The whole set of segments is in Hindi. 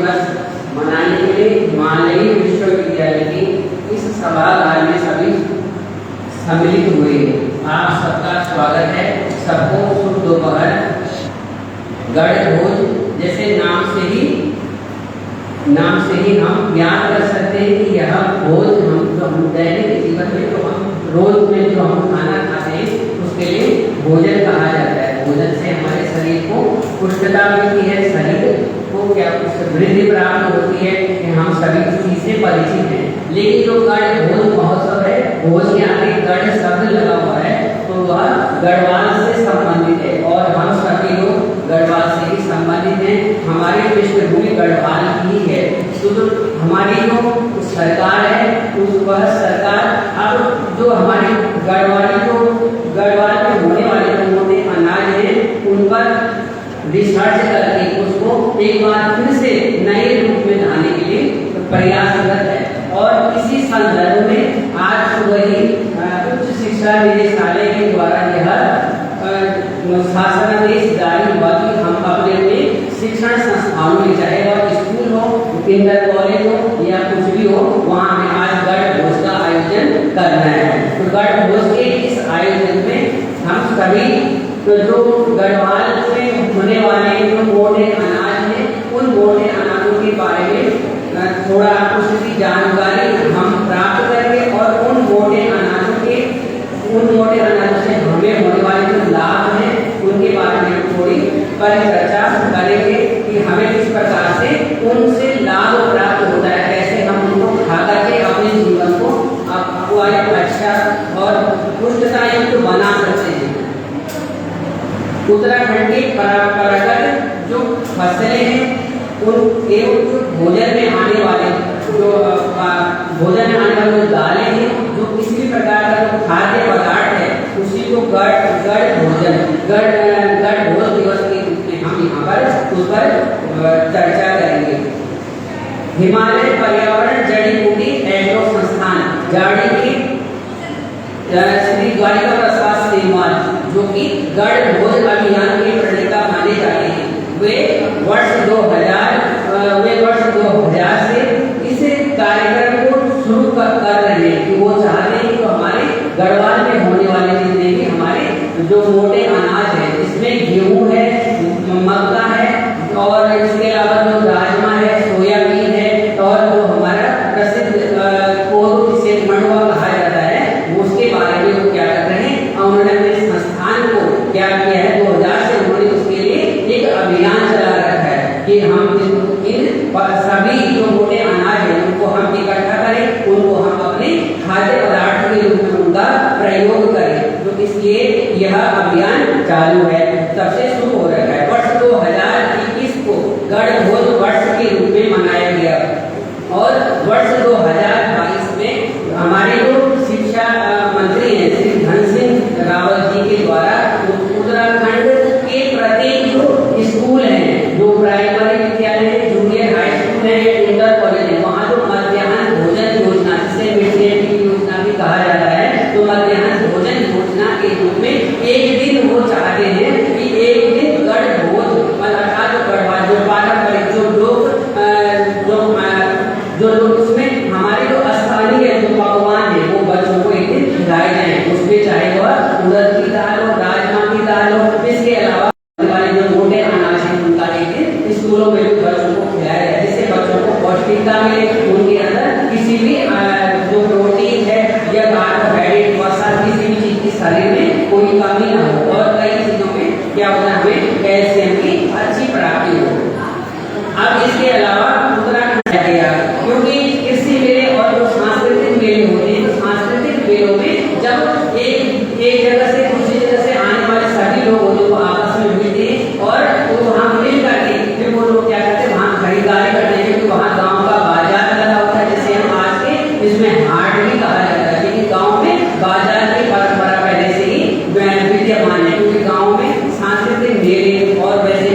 दिवस मनाने के लिए हिमालयी विश्वविद्यालय की इस सभागार में सभी सम्मिलित हुए। आप सबका स्वागत है। सबको शुभ दोपहर। गणभोज जैसे नाम से ही हम याद कर सकते हैं कि यह भोज हम दैनिक जीवन में जो हम रोज में जो हम खाना खाते हैं उसके लिए भोजन कहा जाता है। भोजन से हमारे शरीर को पुष्टता मिलती है, शरीर को क्या वृद्धि प्राप्त होती है कि हम सभी चीज से परिचित हैं। लेकिन जो गणभोज महोत्सव है, भोज के आगे गण शब्द लगा हुआ है तो वह गढ़वाल से संबंधित है और हम सभी लोग गढ़वाल से ही संबंधित हैं। हमारी पृष्ठभूमि गढ़वाल की है। तो हमारी जो सरकार है वह सरकार अब जो हमारे गढ़वाल में होने वाले जो मोटे अनाज हैं उन पर रिसर्च करके उसको एक बार फिर से नए रूप में लाने के लिए प्रयासरत है। और इसी संदर्भ में आज सुबह ही उच्च शिक्षा निदेशालय के द्वारा यह शासनादेश जारी हुआ कि हम अपने शिक्षण संस्थानों में, चाहे वह स्कूल हो, इंटर कॉलेज हो या कुछ भी हो, वहाँ में आज गणभोज का आयोजन करना है। तो गणभोज के इस आयोजन में हम सभी जो गढ़वाल में होने वाले जो मोटे अनाज हैं उन मोटे अनाजों के बारे में थोड़ा कुछ जानकारी हम प्राप्त करेंगे और उन मोटे अनाजों से हमें होने वाले जो लाभ हैं उनके बारे में थोड़ी परिचर्चा करेंगे कि हमें किस प्रकार से उनसे लाभ प्राप्त होता है, कैसे हम उनको खा करके अपने जीवन को अच्छा और पुष्टतायुक्त बना सकते हैं। उत्तराखंड के परंपरागत जो फसलें हैं उन एवं जो भोजन में आने वाले जो दालें हैं, जो किसी भी प्रकार का जो खाद्य पदार्थ है उसी को गणभोज दिवस के रूप में हम यहाँ पर उस पर चर्चा करेंगे। हिमालय पर्यावरण जड़ी बूटी एग्रो संस्थान जाड़ी की श्री द्वारिका प्रसाद सेमवाल जो कि गणभोज अभियान के प्रणेता माने जाते हैं, वे वर्ष 2000 से इस कार्यक्रम को शुरू कर रहे हैं कि वो चाहते हैं कि तो हमारे गढ़वाल में होने वाले जितने भी हमारे जो मोटे अनाज है, इसमें गेहूं है, मक्का है और इसके अलावा जो राजमा है, सोयाबीन है और जो हमारा प्रसिद्ध कोदो जिसे मंडुआ कहा जाता है उसके बारे में वो क्या कर रहे हैं। उन्होंने अपने संस्थान को क्या किया है, 2000 से उन्होंने उसके लिए एक अभियान चला रखा है कि हम इन सभी जो मोटे अनाज है उनको हम इकट्ठा करें, उनको हम अपने खाद्य पदार्थ के रूप में उनका प्रयोग करें। तो इसलिए यह अभियान चालू है, तब से शुरू हो रहा है। वर्ष 2021 को गणभोज वर्ष के रूप में मनाया गया और वर्ष 2022 में हमारे जो शिक्षा मंत्री हैं श्री धन सिंह रावत जी के द्वारा उत्तराखंड के प्रत्येक जो स्कूल हैं, जो प्राइमरी विद्यालय है, जूनियर हाई स्कूल है, इंटर कॉलेज है, वहाँ जो मध्याह्न भोजन योजना जिसे मिड डे मील योजना भी कहा जाता है, तो मध्याह्न भोजन योजना के रूप में एक दिन वो चाहते हैं कि एक दिन गणभोज अर्थात जो गढ़वाल जो पारंपरिक जो उसमें हमारे जो स्थानीय जो पकवान है वो बच्चों को एक दिन खिलाए जाए। उसमें चाहे वह उड़द की दाल हो, राजमा की दाल हो, इसके अलावा हमारे जो मोटे अनाज है उनका एक दिन स्कूलों में भी बच्चों को खिलाया जाए, जिससे बच्चों को पौष्टिकता मिले, उनके अंदर किसी भी जो प्रोटीन है या कार्बोहाइड्रेट वसा किसी भी चीज की शरीर में कोई कमी ना हो और कई चीजों में क्या होता है हमें कैल्शियम की अच्छी प्राप्ति हो। अब इसके अलावा उत्तराखंड क्योंकि कृषि मेले और जो सांस्कृतिक मेले होते हैं, तो सांस्कृतिक मेलों में जब एक जगह से दूसरी जगह से आने वाले सभी लोग होते हैं वो आपस में मिलते हैं और वो वहाँ मिल करके फिर वो लोग क्या करते हैं वहाँ खरीदारी करते हैं, क्योंकि वहाँ गाँव का बाजार लगा होता है जिसे हम आज के इसमें हाट भी कहा जाता है। लेकिन गाँव में बाजार की परंपरा पहले से ही विद्यमान है, क्योंकि गाँव में सांस्कृतिक मेले और वैसे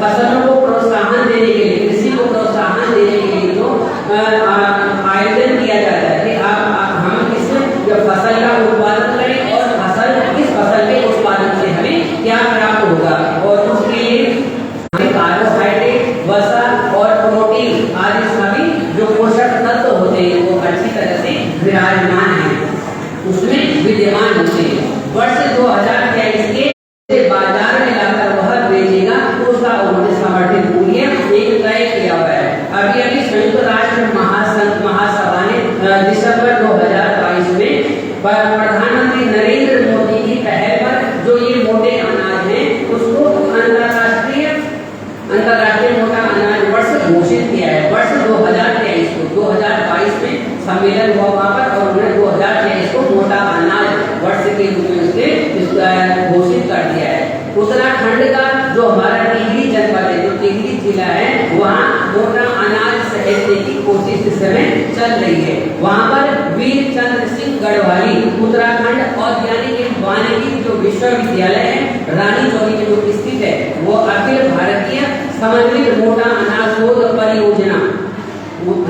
फसलों को प्रोत्साहन देने के लिए, कृषि को प्रोत्साहन देने के लिए जो आयोजन किया जाता है कि हम इस फसल का उत्पादन करें प्रोटीन आदि सभी जो पोषक तत्व होते हैं वो अच्छी तरह से विराजमान है, उसमें विद्यमान होते हैं। वर्ष 2023 के बाजार में लाकर वह बेचेगा तो उसका उन्होंने समर्थित मूल्य एक तय किया हुआ है। अभी अभी संयुक्त राष्ट्र महासभा ने दिसंबर 2022 में प्रधानमंत्री नरेंद्र मोदी की पहल पर जो ये मोटे अनाज है उसको अंतरराष्ट्रीय मोटा अनाज वर्ष घोषित किया है। वर्ष 2023 को 2022 में सम्मेलन हुआ वहां पर और उन्होंने 2023 को मोटा अनाज वर्ष के रूप में उसके घोषित कर दिया है। उत्तराखंड का जो हमारा टिहरी जनपद है, जो टिहरी जिला है, वहाँ मोटा अनाज सहेजने की कोशिश इस समय चल रही है। वहाँ पर वीर चंद्र सिंह गढ़वाली उत्तराखंड औद्यानिक वानिकी जो विश्वविद्यालय है रानी चौरी में जो स्थित है, वो अखिल भारतीय समन्वित मोटा अनाज शोध परियोजना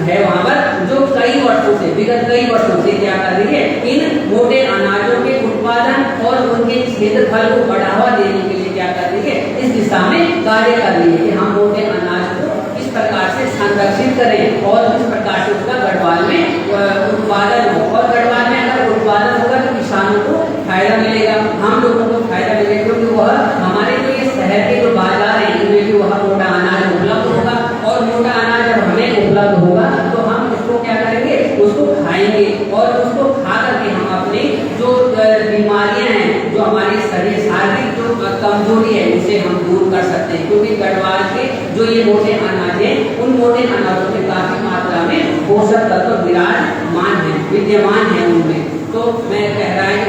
है वहाँ पर, जो कई वर्षों से विगत कई वर्षों से क्या कर रही है, इन मोटे अनाजों के उत्पादन और उनके क्षेत्रफल को बढ़ावा देने के लिए क्या कर रही है, इस दिशा में कार्य कर रही है कि हम मोटे अनाज को किस प्रकार से संरक्षित करें और किस प्रकार से उसका गढ़वाल में उत्पादन हो। और गढ़वाल में अगर उत्पादन होगा तो किसानों को फायदा मिलेगा, हम लोगों को फायदा मिलेगा, क्योंकि वह हमारे जो ये शहर के जो बाजार है इनमें भी वह मोटा अनाज उपलब्ध होगा और मोटा अनाज जब हमें उपलब्ध होगा तो हम उसको क्या करेंगे, उसको खाएंगे और उसको खा करके हम अपनी जो बीमारियां हैं, जो हमारी शरीर शारीरिक जो कमजोरी है उसे हम दूर कर सकते हैं। क्योंकि गढ़वाल के जो ये मोटे अनाज है उन मोटे अनाजों में काफी मात्रा में पोषक तत्व विराजमान है, विद्यमान है उनमें। तो मैं कह रहा है कि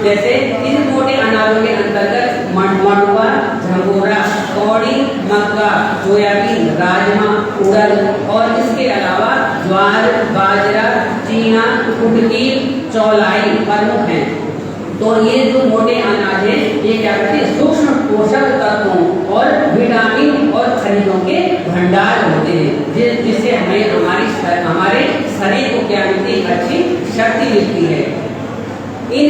जैसे इन मोटे अनाजों के अंतर्गत मड़ुआ, झंगोरा, कौड़ी, मक्का, सोयाबीन, राजमा, उड़द और इसके अलावा ज्वार, बाजरा, चीना, कुटकी, चौलाई प्रमुख हैं। तो ये जो मोटे अनाज है ये क्या करते हैं, सूक्ष्म पोषक तत्वों और विटामिन और खनिजों के भंडार होते हैं, जिससे हमें हमारे शरीर को क्या मिलती है, अच्छी शक्ति मिलती है। इन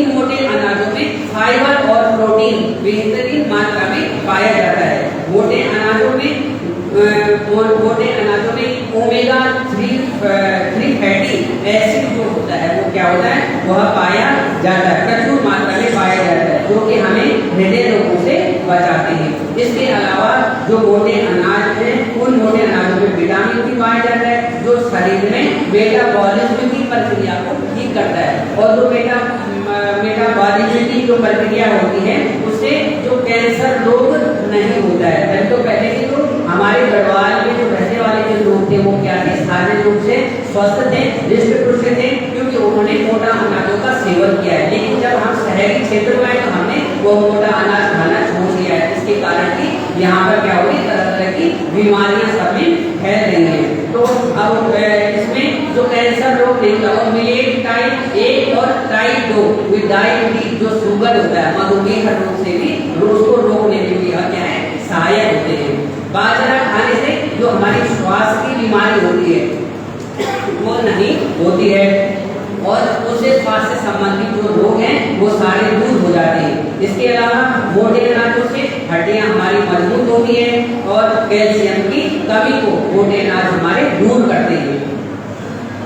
मोटे अनाजों में फाइबर और प्रोटीन बेहतरीन मात्रा में पाया जाता है। मोटे अनाजों में ओमेगा 3 फैटी एसिड जो होता है वो क्या होता है, वह पाया जाता है, प्रचुर मात्रा में पाया जाता है, जो कि हमें हृदय रोगों से बचाते हैं। इसके अलावा जो मोटे अनाज हैं उन मोटे अनाजों में विटामिन भी पाया जाता है, जो शरीर में मेटाबॉलिज्म की प्रक्रिया को ठीक करता है। और जो मेटाबॉलिज्म की जो प्रक्रिया होती है उससे जो कैंसर रोग नहीं होता है। तो पहले के जो हमारे गढ़वाल में जो रहने वाले जो लोग थे वो क्या थे, शारीरिक रूप से स्वस्थ थे, हृष्ट पुष्ट थे, क्योंकि उन्होंने मोटा अनाजों का सेवन किया है। लेकिन जब हम शहरी क्षेत्र में आए तो हमने वो मोटा अनाज खाना छोड़ दिया है, इसके कारण कि यहाँ पर क्या हो रही, तरह तरह की बीमारियां सब में फैल रही हैं। तो अब इसमें जो कैंसर रोग नहीं होता और मिलेट टाइप 1 और टाइप 2 विद डायबिटीज जो शुगर होता है, मधुमेह रोग से भी उसको रोकने में भी क्या है, सहायक होते हैं। बाजरा खाने से जो हमारी श्वास की बीमारी होती है वो नहीं होती है और उससे स्वास्थ्य से संबंधित जो रोग हैं वो सारे दूर हो जाते हैं। इसके अलावा मोटे अनाजों से हड्डियां हमारी मजबूत होती है और कैल्शियम की कमी को मोटे अनाज हमारे दूर करते हैं।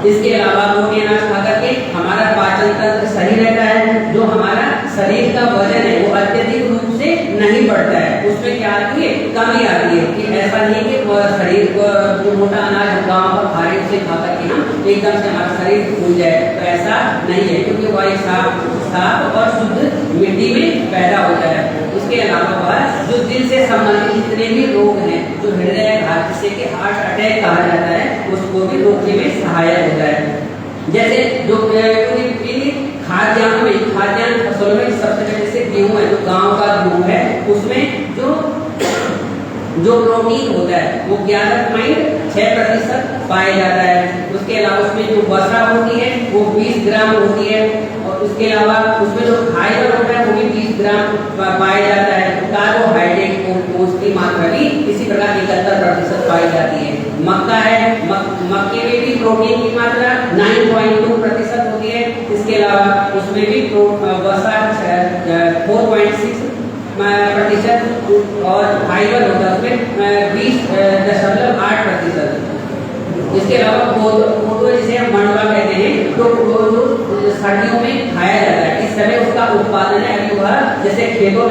इसके अलावा मोटे अनाज खा करके हमारा पाचन तंत्र सही रहता है, जो हमारा शरीर का वजन है वो अत्यधिक रूप से नहीं बढ़ता है, उसमें क्या आती है, कमी आती है। कि ऐसा नहीं कि शरीर को जो मोटा अनाज गाँव पर खा रहे उसे खा करके हम एकदम से हमारा शरीर फूल जाए, तो ऐसा नहीं है, क्योंकि वह एक साफ और शुद्ध मिट्टी में पैदा होता है। उसके अलावा वह जो दिल से संबंधित जितने भी रोग हैं, जो हृदय घात जिसे कि हार्ट अटैक कहा जाता है, उसको भी रोकने में सहायक होता है। जैसे जो खाद्यान्न फसलों में सबसे पहले से गेहूं है, जो गांव का गेहूं है उसमें जो प्रोटीन होता है वो 11.6% पाया जाता है। उसके अलावा उसमें जो वसा होती है वो 20 ग्राम होती है और उसके अलावा उसमें जो फाइबर होता है वो भी 20 ग्राम पाया जाता है। कार्बोहाइड्रेट उसकी मात्रा भी इसी प्रकार 71% पाई जाती है। मक्का है, मक्के में भी प्रोटीन की मात्रा 9.2% होती है। इसके अलावा उसमें भी वसा 4.6% और फाइबर होता है उसमें 20.8%। जैसे खेतों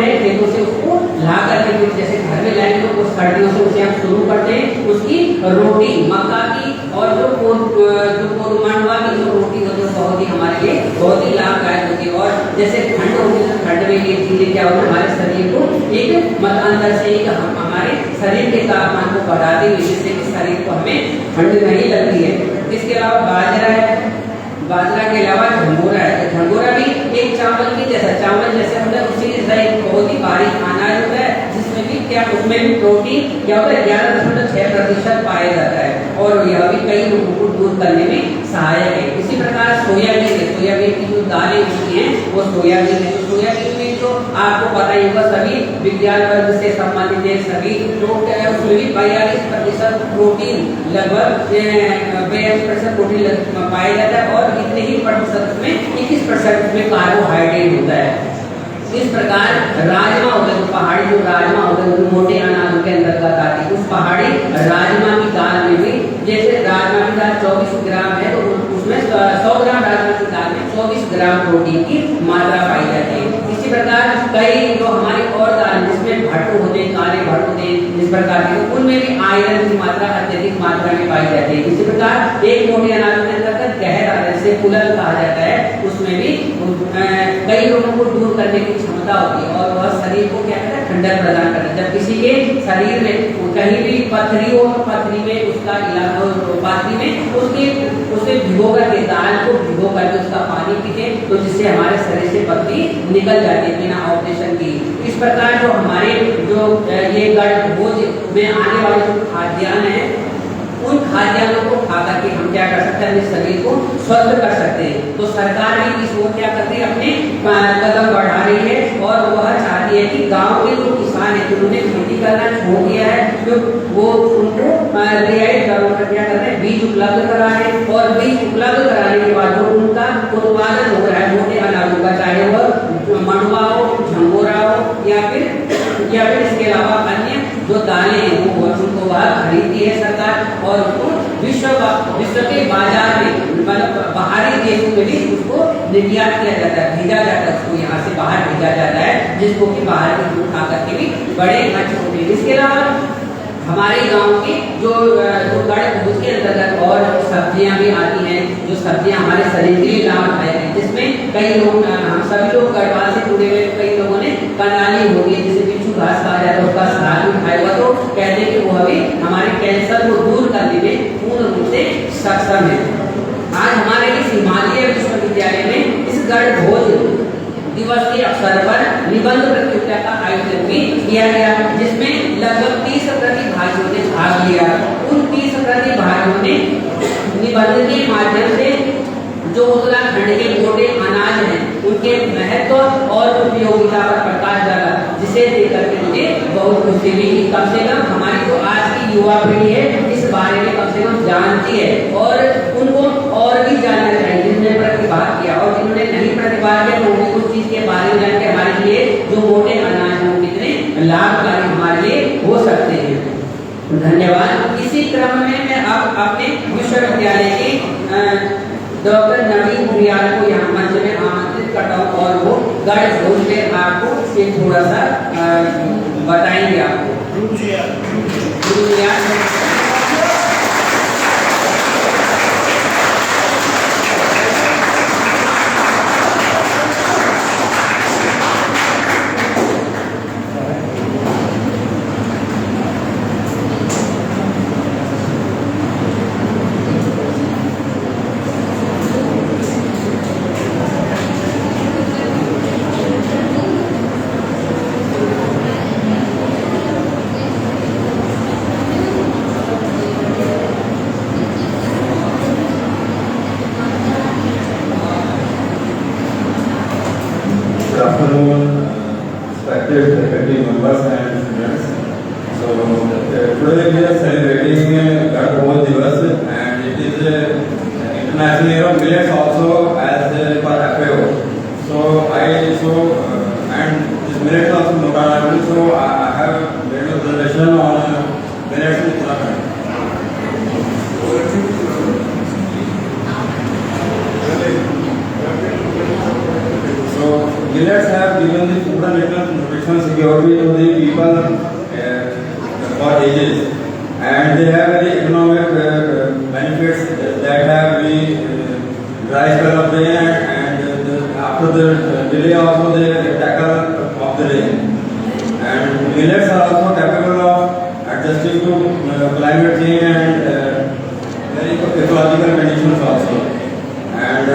से उसको ला करके फिर जैसे घर में लाएंगे तो सर्दियों से उसे हम शुरू करते हैं उसकी रोटी मक्का की और जो मंडवा की जो रोटी होती है बहुत ही हमारे लिए बहुत ही लाभदायक होती है। और जैसे ठंड होती है ठंड में ये चीजें क्या होती है हमारे शरीर को एक अंदर से एक हमारे शरीर के तापमान को बढ़ाती हुई जिससे कि शरीर को हमें ठंड नहीं लगती है। इसके अलावा बाजरा है, बाजरा के अलावा झंगोरा है। तो झंगोरा भी एक चावल जैसे होता है उसी जैसा एक बहुत ही बारीक अनाज होता है जिसमें भी क्या उसमें भी प्रोटीन क्या होता है 11.6% पाया जाता है और यह भी कई लोगों को दूर करने में सहायक है। इसी प्रकार सोयाबीन की जो दालें होती हैं वो सोयाबीन है। तो सोयाबीन में जो आपको पता ही होगा सभी विज्ञान वर्ग से संबंधित है सभी तो उसमें भी 42% प्रोटीन लगभग 42% प्रोटीन पाया जाता है और इतने ही प्रतिशत में 21% में कार्बोहाइड्रेट होता है। इस प्रकार राजमा होता है पहाड़ी जो राजमा होता है मोटे अनाजों के अंतर्गत आती है। उस पहाड़ी राजमा की दाल में भी जैसे राजमा की दाल 24 ग्राम है तो उसमें 100 ग्राम राजमा की दाल में 24 ग्राम प्रोटीन की मात्रा पाई जाती है। इसी प्रकार कई जो हमारी और दाल जिसमें भट्ट होते हैं काले भट्ट होते हैं इस प्रकार के उनमें भी आयरन की मात्रा अत्यधिक मात्रा में पाई जाती है। इसी प्रकार एक मोटे अनाज के अंतर्गत गहरा जैसे पुलल कहा जाता है उसमें भी कई रोगों को दूर करने की क्षमता होती है और वह शरीर को क्या करता है ठंडक प्रदान करता है। जब किसी के शरीर में कहीं भी पथरी हो पथरी में उसका पाथरी में उसे भिगो करके दाल को भिगो करके उसका पानी पीते तो जिससे हमारे शरीर से पथरी निकल जाती है बिना ऑपरेशन की। इस प्रकार जो हमारे जो ये गढ़ भोज में आने वाले जो खाद्यान्न है उन खाद्यान्नों को खा करके हम क्या कर सकते हैं अपने शरीर को स्वस्थ कर सकते हैं। तो सरकार भी इस ओर क्या करती है अपने कदम बढ़ा रही है और वह चाहती है कि गांव के जो किसान है जिन्होंने खेती करना छोड़ दिया है तो वो उनको रियायत दरों पर क्या कर रहे हैं बीज उपलब्ध करा रहे हैं और बीज उपलब्ध कराने के बाद जो उनका उत्पादन हो रहा है मोटे अनाजों का चाहे वह मंडवा हो झंगोरा हो या फिर इसके अलावा अन्य जो दालें हैं वो उनको वह खरीदती है सरकार और उसको विश्व के बाजार में मतलब बाहरी देशों में भी उसको निर्यात किया जाता है भेजा जाता है उसको यहाँ से बाहर भेजा जाता है जिसको कि बाहर के लोग खा करके भी बड़े अच्छे होते हैं। इसके अलावा हमारे गांव के जो गढ़ भोज के अंतर्गत और सब्जियां भी आती हैं जो सब्जियां हमारे शरीर के लिए लाभदायक हैं जिसमें कई लोग हम सभी लोग गढ़वाल से जुड़े हुए कई लोगों ने कनाली होगी जिसे बिच्छू घास कहा जाता है उसका साग भी खाया हुआ तो कहते हैं कि वो भी हमारे कैंसर को दूर करने में पूर्ण रूप से सक्षम है। आज हमारे इस हिमालय विश्वविद्यालय में इस गढ़ भोज दिवस के अवसर पर निबंध प्रतियोगिता का आयोजन भी किया गया जिसमें लगभग 30 प्रतिभागियों ने भाग लिया। उन 30 प्रतिभागियों ने निबंध के माध्यम से जो उत्तराखंड के मोटे अनाज हैं उनके महत्व और उपयोगिता पर प्रकाश डाला जिसे देखकर के मुझे बहुत खुशी हुई कि कम से कम हमारी जो आज की युवा पीढ़ी है इस बारे में कम से कम जानती है और उनको और भी जानना चाहिए जिन्होंने प्रतिभाग किया और जिन्होंने नहीं प्रतिभाग किया तो उनको उस चीज के बारे में जान के हमारे लिए जो मोटे अनाज हैं कितने लाभकारी हमारे लिए हो सकते हैं। धन्यवाद। इसी क्रम में मैं अब अपने विश्वविद्यालय के डॉक्टर नवीन भुरियाल को यहाँ मंच में आमंत्रित करता हूँ और वो गढ़ भोज में आपको ये थोड़ा सा बताएंगे आपको। Respected faculty members and students. So today we are celebrating Gad Bhoj Divas and it is International Year of Millets also as per FAO. And this millet also local, so I have made a presentation on millets in Uttarakhand. So millets have given the food and security to the people for ages, and they have very economic benefits that have the dry spell of rain, and after the delay also they tackle of the rain. And millets are also capable of adjusting to climate change and very ecological conditions also. And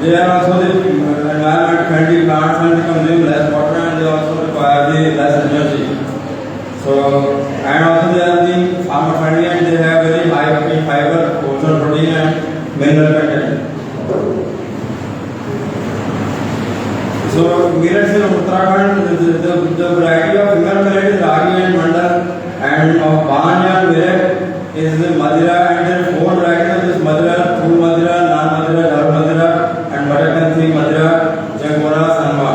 they are also the environment friendly plants, and they consume less water, and they also require the less energy. So, and also they are the farmer friendly, and they have very high fiber, wholesome protein and mineral content. So millets in Uttarakhand, the variety of finger millet is ragi and mandal, and of barnyard millet is Madira, and there are 4 varieties of this Madira: Thul Madira, Nan Madira, Dar Madira, and Madakanthi Madira, Jangora, Sanwa.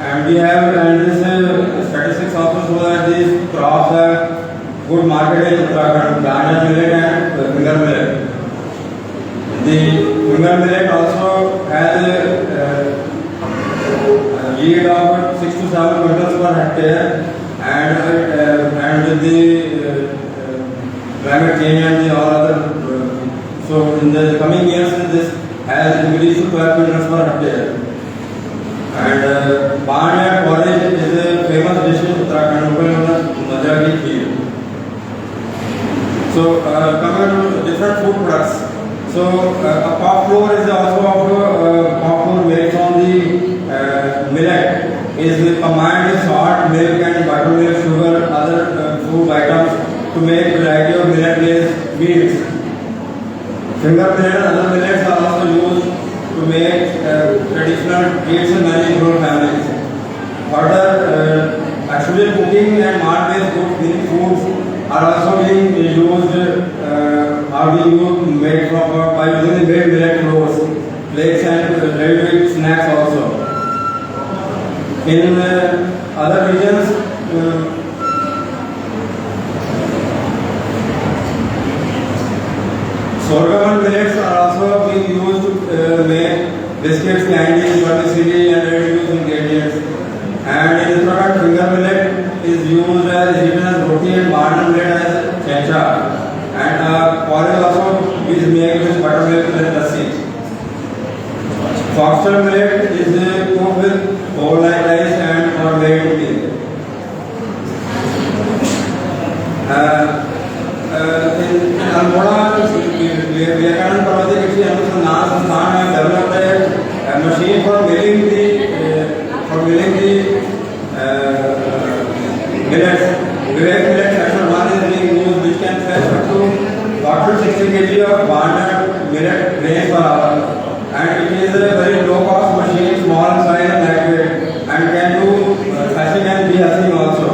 And we have, and this statistics also show that these crops have good market in Uttarakhand: barnyard millet and finger millet. The finger millet also has a yield of 6 to 7 quintals per hectare, and with the climate change and the all other, so in the coming years this has increased to 12 quintals per hectare. And barnyard porridge is a famous dish in Uttarakhand, known as Madra ki kheer. So coming to different food products. So a pop flour is also pop flour made from the millet is combined with salt, milk, and buttermilk, sugar, other food items to make variety of millet-based meals. Finger millet and other millets are also used to make traditional treats in many rural families. Further, actually cooking and malt-based foods are also being used. Are being made from by using the made millet flours, flakes, and ready-to-eat snacks also. In other regions, sorghum and millets are also being used to make biscuits, candies, vermicelli, and ready-to-use ingredients. And in Uttarakhand, finger millet is used as eaten as roti, and barnyard millet as chencha. And porridge also is made with buttermilk and lassi. Foxtail millet is cooked with whole rice and or made to meal. In Almora, Vivekananda Parvati Krishi Anusandhan Sansthan have developed a machine for milling the millets. Vivek millet section 1 is being used, which can fetch up to 40 to 60 kg of barnyard millet grains per hour, and it is a very low cost machine, small in size and lightweight, and can do threshing and de-hussing also.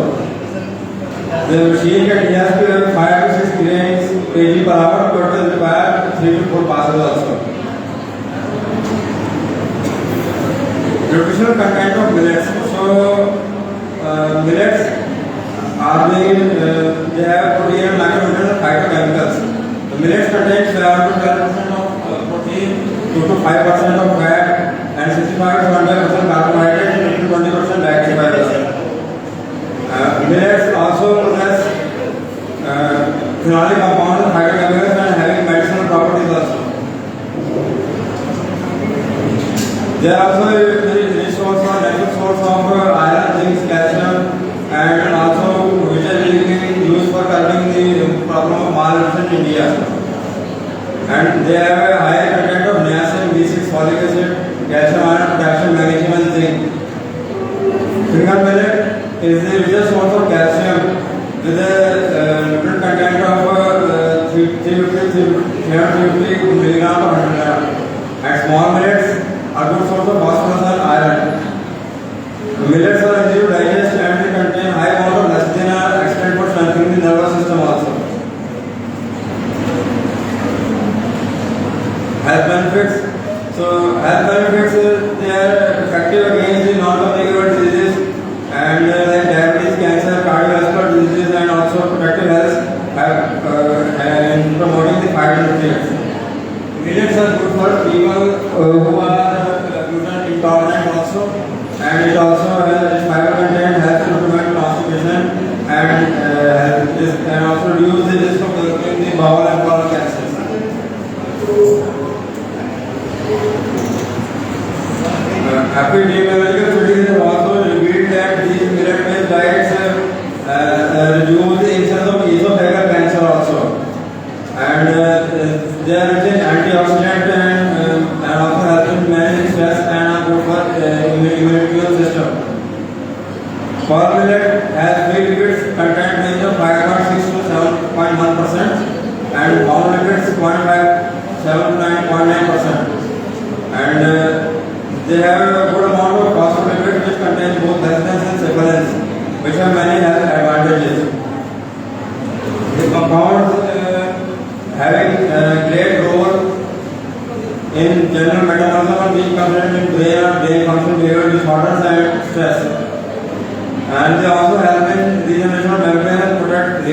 The machine can just 5 to 6 grains kg per hour, but it requires 3 to 4 passes also. Nutritional content of millets. So millets are being they have protein and macronutrients and phytochemicals. The millets contains 7 to 12% of protein, 2 to 5% of fat, and 65 to 100% carbohydrates, and 20% dietary fibers. Millets also possess phenolic compounds and phytochemicals and having medicinal properties also. They are also a rich source or natural source of iron, zinc, calcium, and also which are being used for curbing the problem of malnutrition in India. And they have a higher content of niacin, B6, folic acid, calcium, iron, potassium, magnesium, and zinc. Finger millet is the richest source of calcium with a nutrient content of 350 mg per 100 g. And small millets are good source of phosphorus and iron. Millets are easy to digest and they contain high amount of lecithin and are excellent for strengthening the nervous system also. Health benefits. So health benefits, they are effective against the non-communicable diseases and like diabetes, cancer, cardiovascular diseases, and also protective health and promoting the phytonutrients. Millets are good for people who are gluten intolerant also, and it also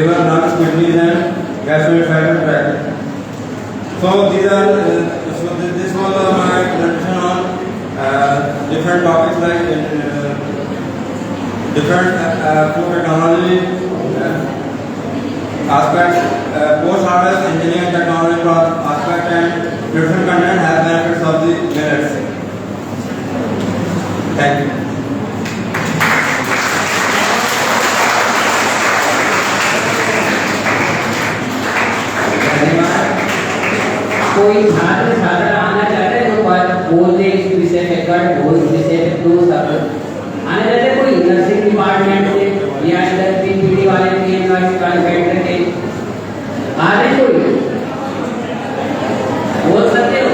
liver, lungs, kidneys, and gastroesophageal tract. So these are this was my presentation on different topics like different food technology aspects, post-harvest engineering technology aspect, and nutrition content has benefits of the millets. Thank you. कोई छात्र आना चाहते हैं तो बोल दे इस विषय में, कर बोल विषय में दो सब आना चाहते हैं, कोई नर्सिंग डिपार्टमेंट से या इधर पीपीडी वाले बैठ के आ रहे कोई बोल सकते हो,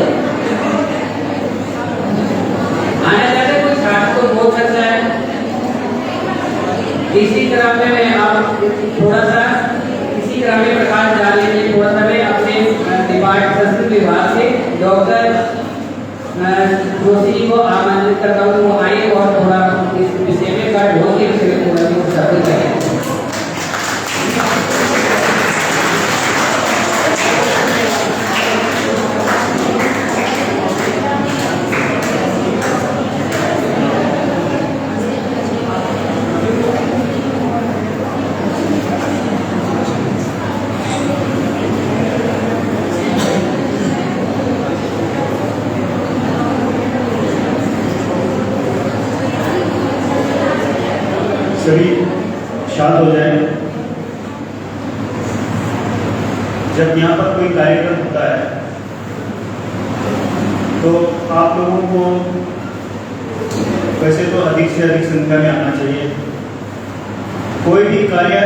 आना चाहते कोई छात्र को बोल सकता है। इसी तरह में मैं आप थोड़ा सा इसी तरह में प्रकाश डालने के लिए थोड़ा सा मैं अपने संस्कृत विभाग से डॉक्टर जोशी को आमंत्रित करता हूँ, वो आए और थोड़ा इस विषय में कर ढो के विषय में थोड़ा कुछ शब्द कहें। सभी शांत हो जाए। जब यहाँ पर कोई कार्यक्रम होता है तो आप लोगों को वैसे तो अधिक से अधिक संख्या में आना चाहिए। कोई भी कार्य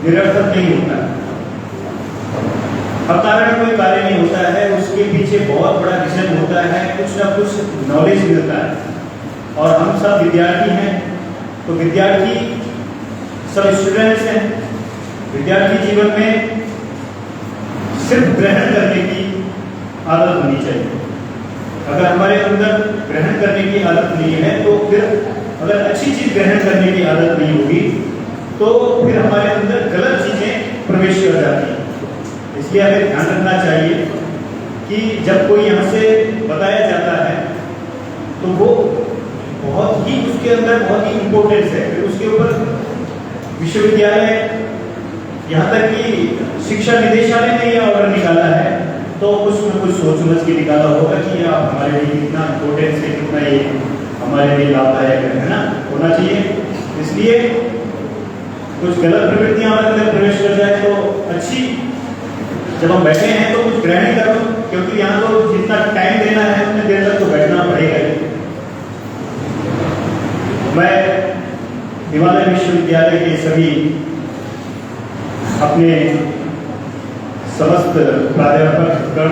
निरर्थक नहीं होता है, अकारण कोई कार्य नहीं होता है, उसके पीछे बहुत बड़ा रीजन होता है, कुछ ना कुछ नॉलेज मिलता है। और हम सब विद्यार्थी हैं, तो विद्यार्थी सब स्टूडेंट्स हैं। विद्यार्थी जीवन में सिर्फ ग्रहण करने की आदत होनी चाहिए। अगर हमारे अंदर ग्रहण करने की आदत नहीं है तो फिर अगर अच्छी चीज ग्रहण करने की आदत नहीं होगी तो फिर हमारे अंदर गलत चीजें प्रवेश कर जाती हैं। इसलिए हमें ध्यान रखना चाहिए कि जब कोई यहाँ से बताया जाता है तो वो बहुत ही उसके अंदर बहुत ही इंपॉर्टेंस है। फिर उसके ऊपर विश्वविद्यालय यहाँ तक कि शिक्षा निदेशालय ने यह ऑर्डर निकाला है तो कुछ न कुछ सोच समझ के निकाला होगा कि आप हमारे लिए कितना इंपॉर्टेंस है, कितना ये हमारे लिए लाभदायक है ना, होना चाहिए। इसलिए कुछ गलत प्रवृत्तियां हमारे अंदर प्रवेश कर जाए तो अच्छी, जब हम बैठे हैं तो कुछ ग्रहण करो, क्योंकि यहाँ तो जितना टाइम देना है उतने देर तक तो बैठना पड़ेगा। मैं हिमालय विश्वविद्यालय के सभी अपने समस्त प्राध्यापक गण,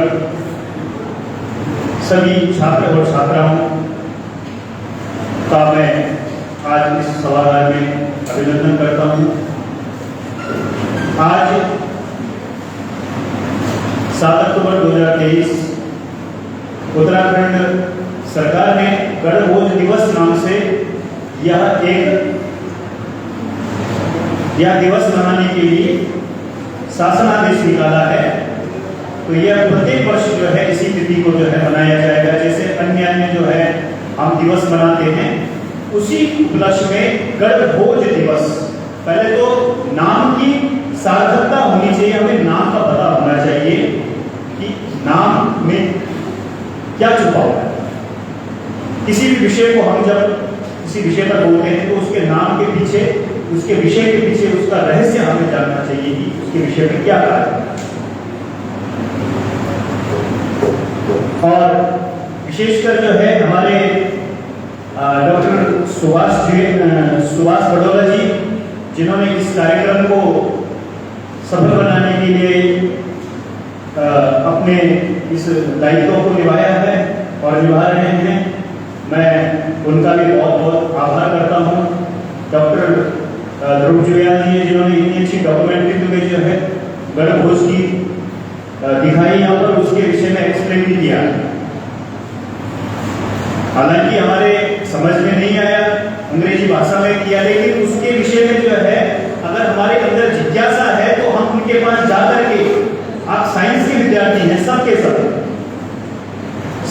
सभी छात्र और छात्राओं का मैं आज इस सभागार में अभिनंदन करता हूँ। आज 7 अक्टूबर 2023 उत्तराखंड सरकार ने गणभोज दिवस नाम से यह दिवस मनाने के लिए शासनादेश निकाला है। तो यह प्रत्येक वर्ष जो है इसी तिथि को जो है मनाया जाएगा। जैसे अन्य जो है हम दिवस मनाते हैं, उसी उपलक्ष्य में गणभोज दिवस। पहले तो नाम की सार्थकता होनी चाहिए, हमें नाम का पता होना चाहिए कि नाम में क्या छुपा हुआ है। किसी भी विषय को हम जब किसी विषय पर बोलते हैं तो उसके नाम के पीछे, उसके विषय के पीछे उसका रहस्य हमें जानना चाहिए कि उसके विषय में क्या कहा है। और विशेषकर जो है हमारे डॉक्टर सुभाष बड़ौदा जी, जिन्होंने इस कार्यक्रम को सफल बनाने के लिए अपने इस दायित्व को निभाया है और निभा रहे हैं, मैं उनका भी बहुत बहुत आभार करता हूँ। डॉक्टर ध्रुव जुयाल जी, जिन्होंने इतनी अच्छी डॉक्यूमेंट्री जो है गणभोज की दिखाई यहाँ पर, उसके विषय में एक्सप्लेन भी किया। हालांकि हमारे समझ में नहीं आया, अंग्रेजी भाषा में किया, लेकिन उसके विषय में जो है अगर अगर हमारे अंदर जिज्ञासा है तो हम उनके पास जाकर के, आप साइंस के विद्यार्थी हैं, सबके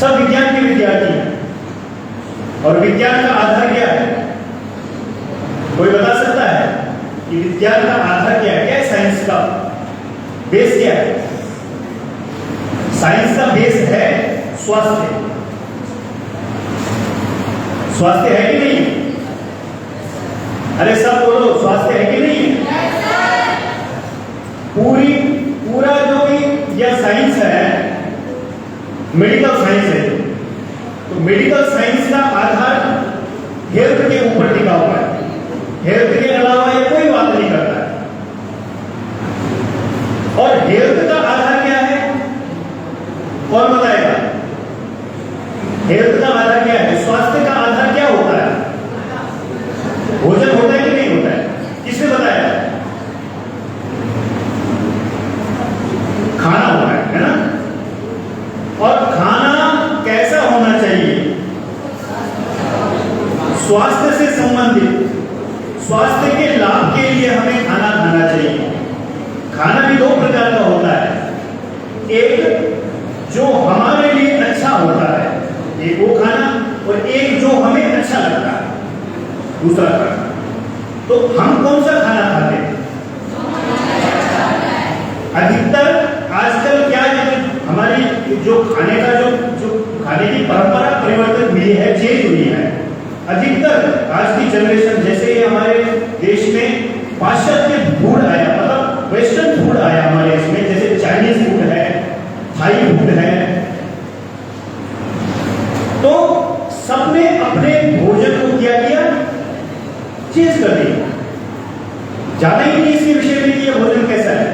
सब विज्ञान के विद्यार्थी हैं, और विज्ञान का आधार क्या है? कोई बता सकता है कि विज्ञान का आधार क्या है? क्या है साइंस का बेस? क्या है साइंस का बेस? है स्वास्थ्य। स्वास्थ्य है कि नहीं? अरे सब बोलो, स्वास्थ्य है कि नहीं? पूरा जो भी यह साइंस है, मेडिकल साइंस है, तो मेडिकल साइंस का आधार हेल्थ के ऊपर टिका हुआ है। हेल्थ के अलावा ये कोई बात नहीं करता है। और हेल्थ का आधार क्या है? कौन बताएगा? हेल्थ का आधार क्या है? स्वास्थ्य का आधार क्या होता है? भोजन होता है कि नहीं होता है? किसने बताया? खाना होता है ना? और खाना कैसा होना चाहिए? स्वास्थ्य से संबंधित, स्वास्थ्य के लाभ के लिए हमें खाना खाना चाहिए। खाना भी दो प्रकार का होता है, एक जो हमारे लिए अच्छा होता है, एक वो खाना, और एक जो हमें अच्छा लगता है, दूसरा खाना। तो हम कौन सा खाना खाते हैं? अधिकतर आजकल क्या है, हमारी जो खाने का जो खाने की परंपरा परिवर्तन हुई है, चेंज हुई है। अधिकतर आज की जनरेशन, जैसे हमारे देश में पाश्चात्य फूड आया, मतलब वेस्टर्न फूड आया हमारे इसमें, जैसे चाइनीज फूड है, थाई फूड है, तो सबने अपने भोजन को क्या किया? चेंज कर दिया। जाना ही नहीं इसके विषय में कि यह भोजन कैसा है।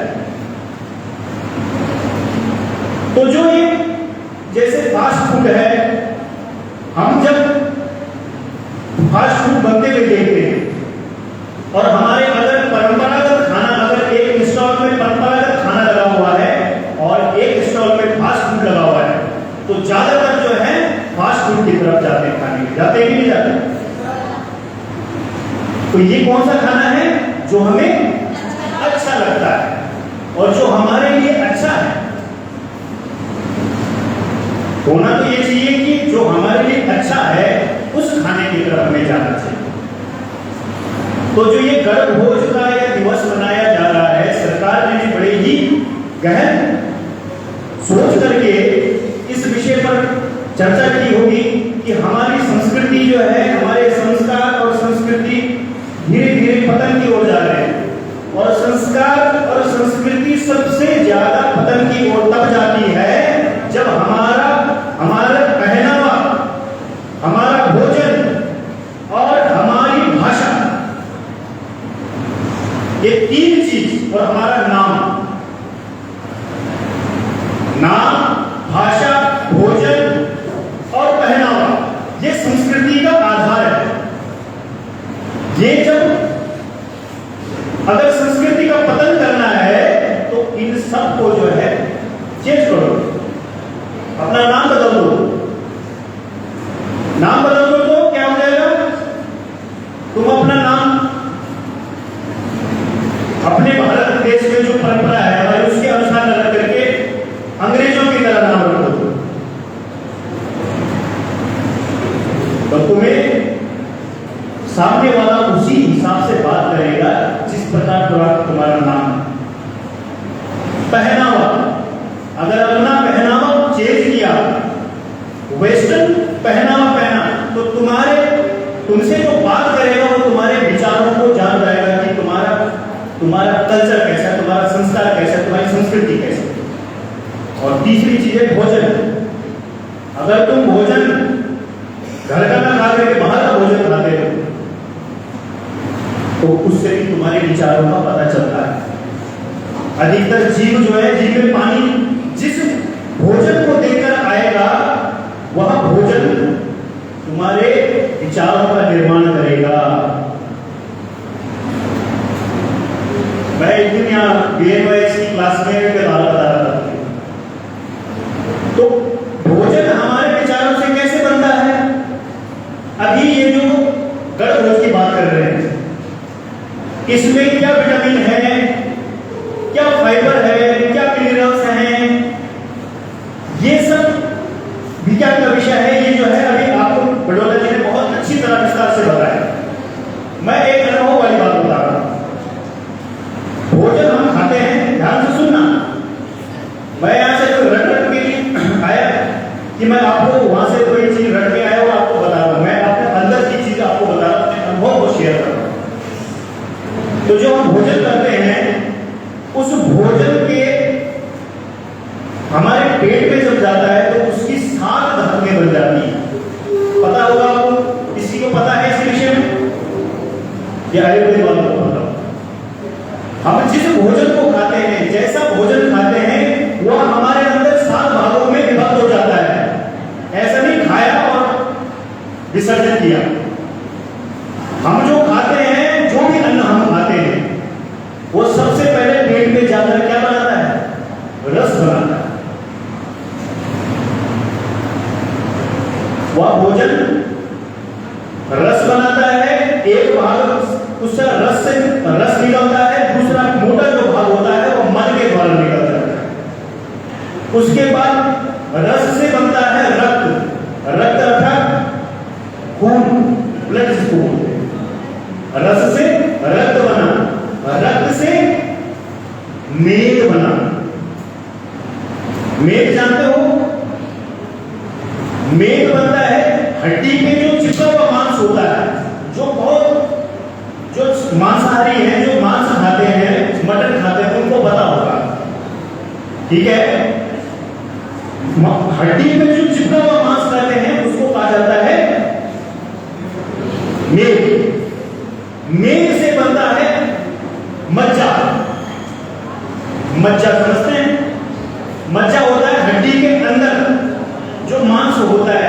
तो जो ये जैसे फास्ट फूड है, हम जब फास्ट फूड बनते हुए देखते हैं, और हमारे अगर परंपरागत खाना, अगर एक स्टॉल में परंपरागत खाना लगा हुआ है और एक स्टॉल में फास्ट फूड लगा हुआ है, तो ज्यादातर जो है फास्ट फूड की तरफ जाते हैं, खाने के जाते ही नहीं जाते। तो ये कौन सा खाना है? जो हमें अच्छा लगता है और जो हमारे लिए अच्छा है। होना तो ये चाहिए कि जो हमारे लिए अच्छा है उस खाने की तरफ हमें जाना चाहिए। तो जो ये गर्भभोज का यह दिवस मनाया जा रहा है, सरकार ने बड़े ही गहन सोच करके इस विषय पर चर्चा की होगी कि हमारी संस्कृति जो है, हमारे संस्कार और संस्कृति धीरे धीरे पतन की ओर जा रहे हैं, और संस्कार और संस्कृति सबसे ज्यादा पतन की ओर तब जाती है जब हमारा पहनावा, हमारा भोजन और हमारी भाषा, ये तीन चीज, और हमारा नाम, भाषा, भोजन और पहनावा, ये संस्कृति का आधार है। ये जब अगर संस्कृति का पतन करना है तो इन सब को जो है चेंज करो, अपना नाम बदल दो। नाम बदल दो तो क्या हो जाएगा? तुम अपना नाम अपने भारत देश में जो परंपरा है हमारी, उसके अनुसार लगा करके अंग्रेजों की तरह नाम रखो, तो तुम्हें सामने वाला उसी हिसाब से बात करेगा जिस प्रकार तुम्हारा नाम है। पहनावा, अगर अपना पहनावा चेंज किया, वेस्टर्न पहनावा पहना, तो तुमसे जो बात करेगा वो तुम्हारे विचारों को जान जाएगा कि तुम्हारा कल्चर कैसा है, तुम्हारा संस्कार कैसा है, तुम्हारी संस्कृति कैसी है। और तीसरी चीज है भोजन। अगर तुम भोजन घर का ना खा करके बाहर का भोजन खाते हो तो उससे भी तुम्हारे विचारों का पता चलता है। अधिकतर जीव जो है, जीव में पानी जिस भोजन को देकर आएगा वह भोजन तुम्हारे विचारों का निर्माण करेगा। मैं एक दिन यहाँ BNYS की क्लास में बता रहा था, तो भोजन हमारे विचारों से कैसे बनता है। अभी ये जो गर्भभोज की बात कर रहे हैं, इसमें क्या विटामिन मैं यहाँ से कोई रट के लिए आया कि मैं आपको वहां से कोई चीज रट के आया और आपको बता रहा हूँ, मैं अपने अंदर की चीज आपको बता रहा हूँ, अपने अनुभव को शेयर कर रहा हूँ। तो जो हम भोजन करते हैं उस भोजन के हमारे पेट में जब जाता है तो उसकी 7 धातुएं बन जाती हैं। पता होगा आपको, किसी को पता है इस विषय में? या आयुर्वेद वालों को पता? हम जिस भोजन को खाते हैं, जैसा भोजन खाते हैं, वह हमारे अंदर 7 भागों में विभक्त हो जाता है। ऐसा नहीं खाया और विसर्जन किया। हम जो खाते हैं, जो भी अन्न हम खाते हैं, वो सबसे पहले पेट में जाकर क्या बनाता है? रस बनाता है। वह भोजन रस बनाता है। एक भाग उसका रस से रस निकलता है, दूसरा मोटा जो भाग होता है वो मन के द्वारा निकल जाता है। उसके बाद रस से बनता है रक्त। रक्त अर्थात खून, ब्लड जिसको बोलते हैं। रस से रक्त बना, रक्त से मेद बना। मेद जानते हो? मेद बनता है हड्डी पे जो चिपका हुआ मांस होता है। जो मांसाहारी हैं, जो मांस खाते हैं, मटन खाते हैं, उनको पता होगा, ठीक है? हड्डी पे जो चिपका हुआ मांस खाते हैं उसको कहा जाता है मेद। मेद से बनता है मज्जा। मज्जा समझते हैं? मज्जा होता है हड्डी के अंदर जो मांस होता है,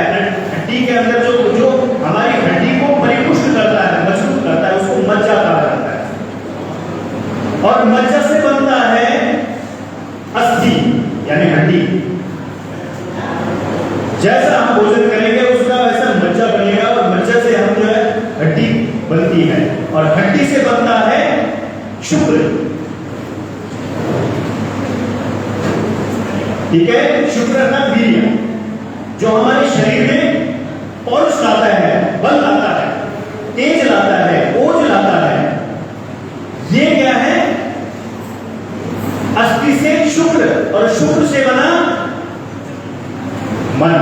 हड्डी के अंदर जो हमारी हड्डी को परिपुष्ट करता है, मजबूत करता है, उसको मज्जा कहा जाता है। और मज्जा से बनता है अस्थि यानी हड्डी। जैसा हम भोजन करेंगे उसका वैसा मज्जा बनेगा और मज्जा से हम जो है हड्डी बनती है और हड्डी से बनता है शुक्र। ठीक है? शुक्र का वीर्य जो हमारे शरीर में पौरुष लाता है, बल लाता है, तेज लाता है, ओज लाता है। ये क्या है? अस्थि से शुक्र और शुक्र से बना मन।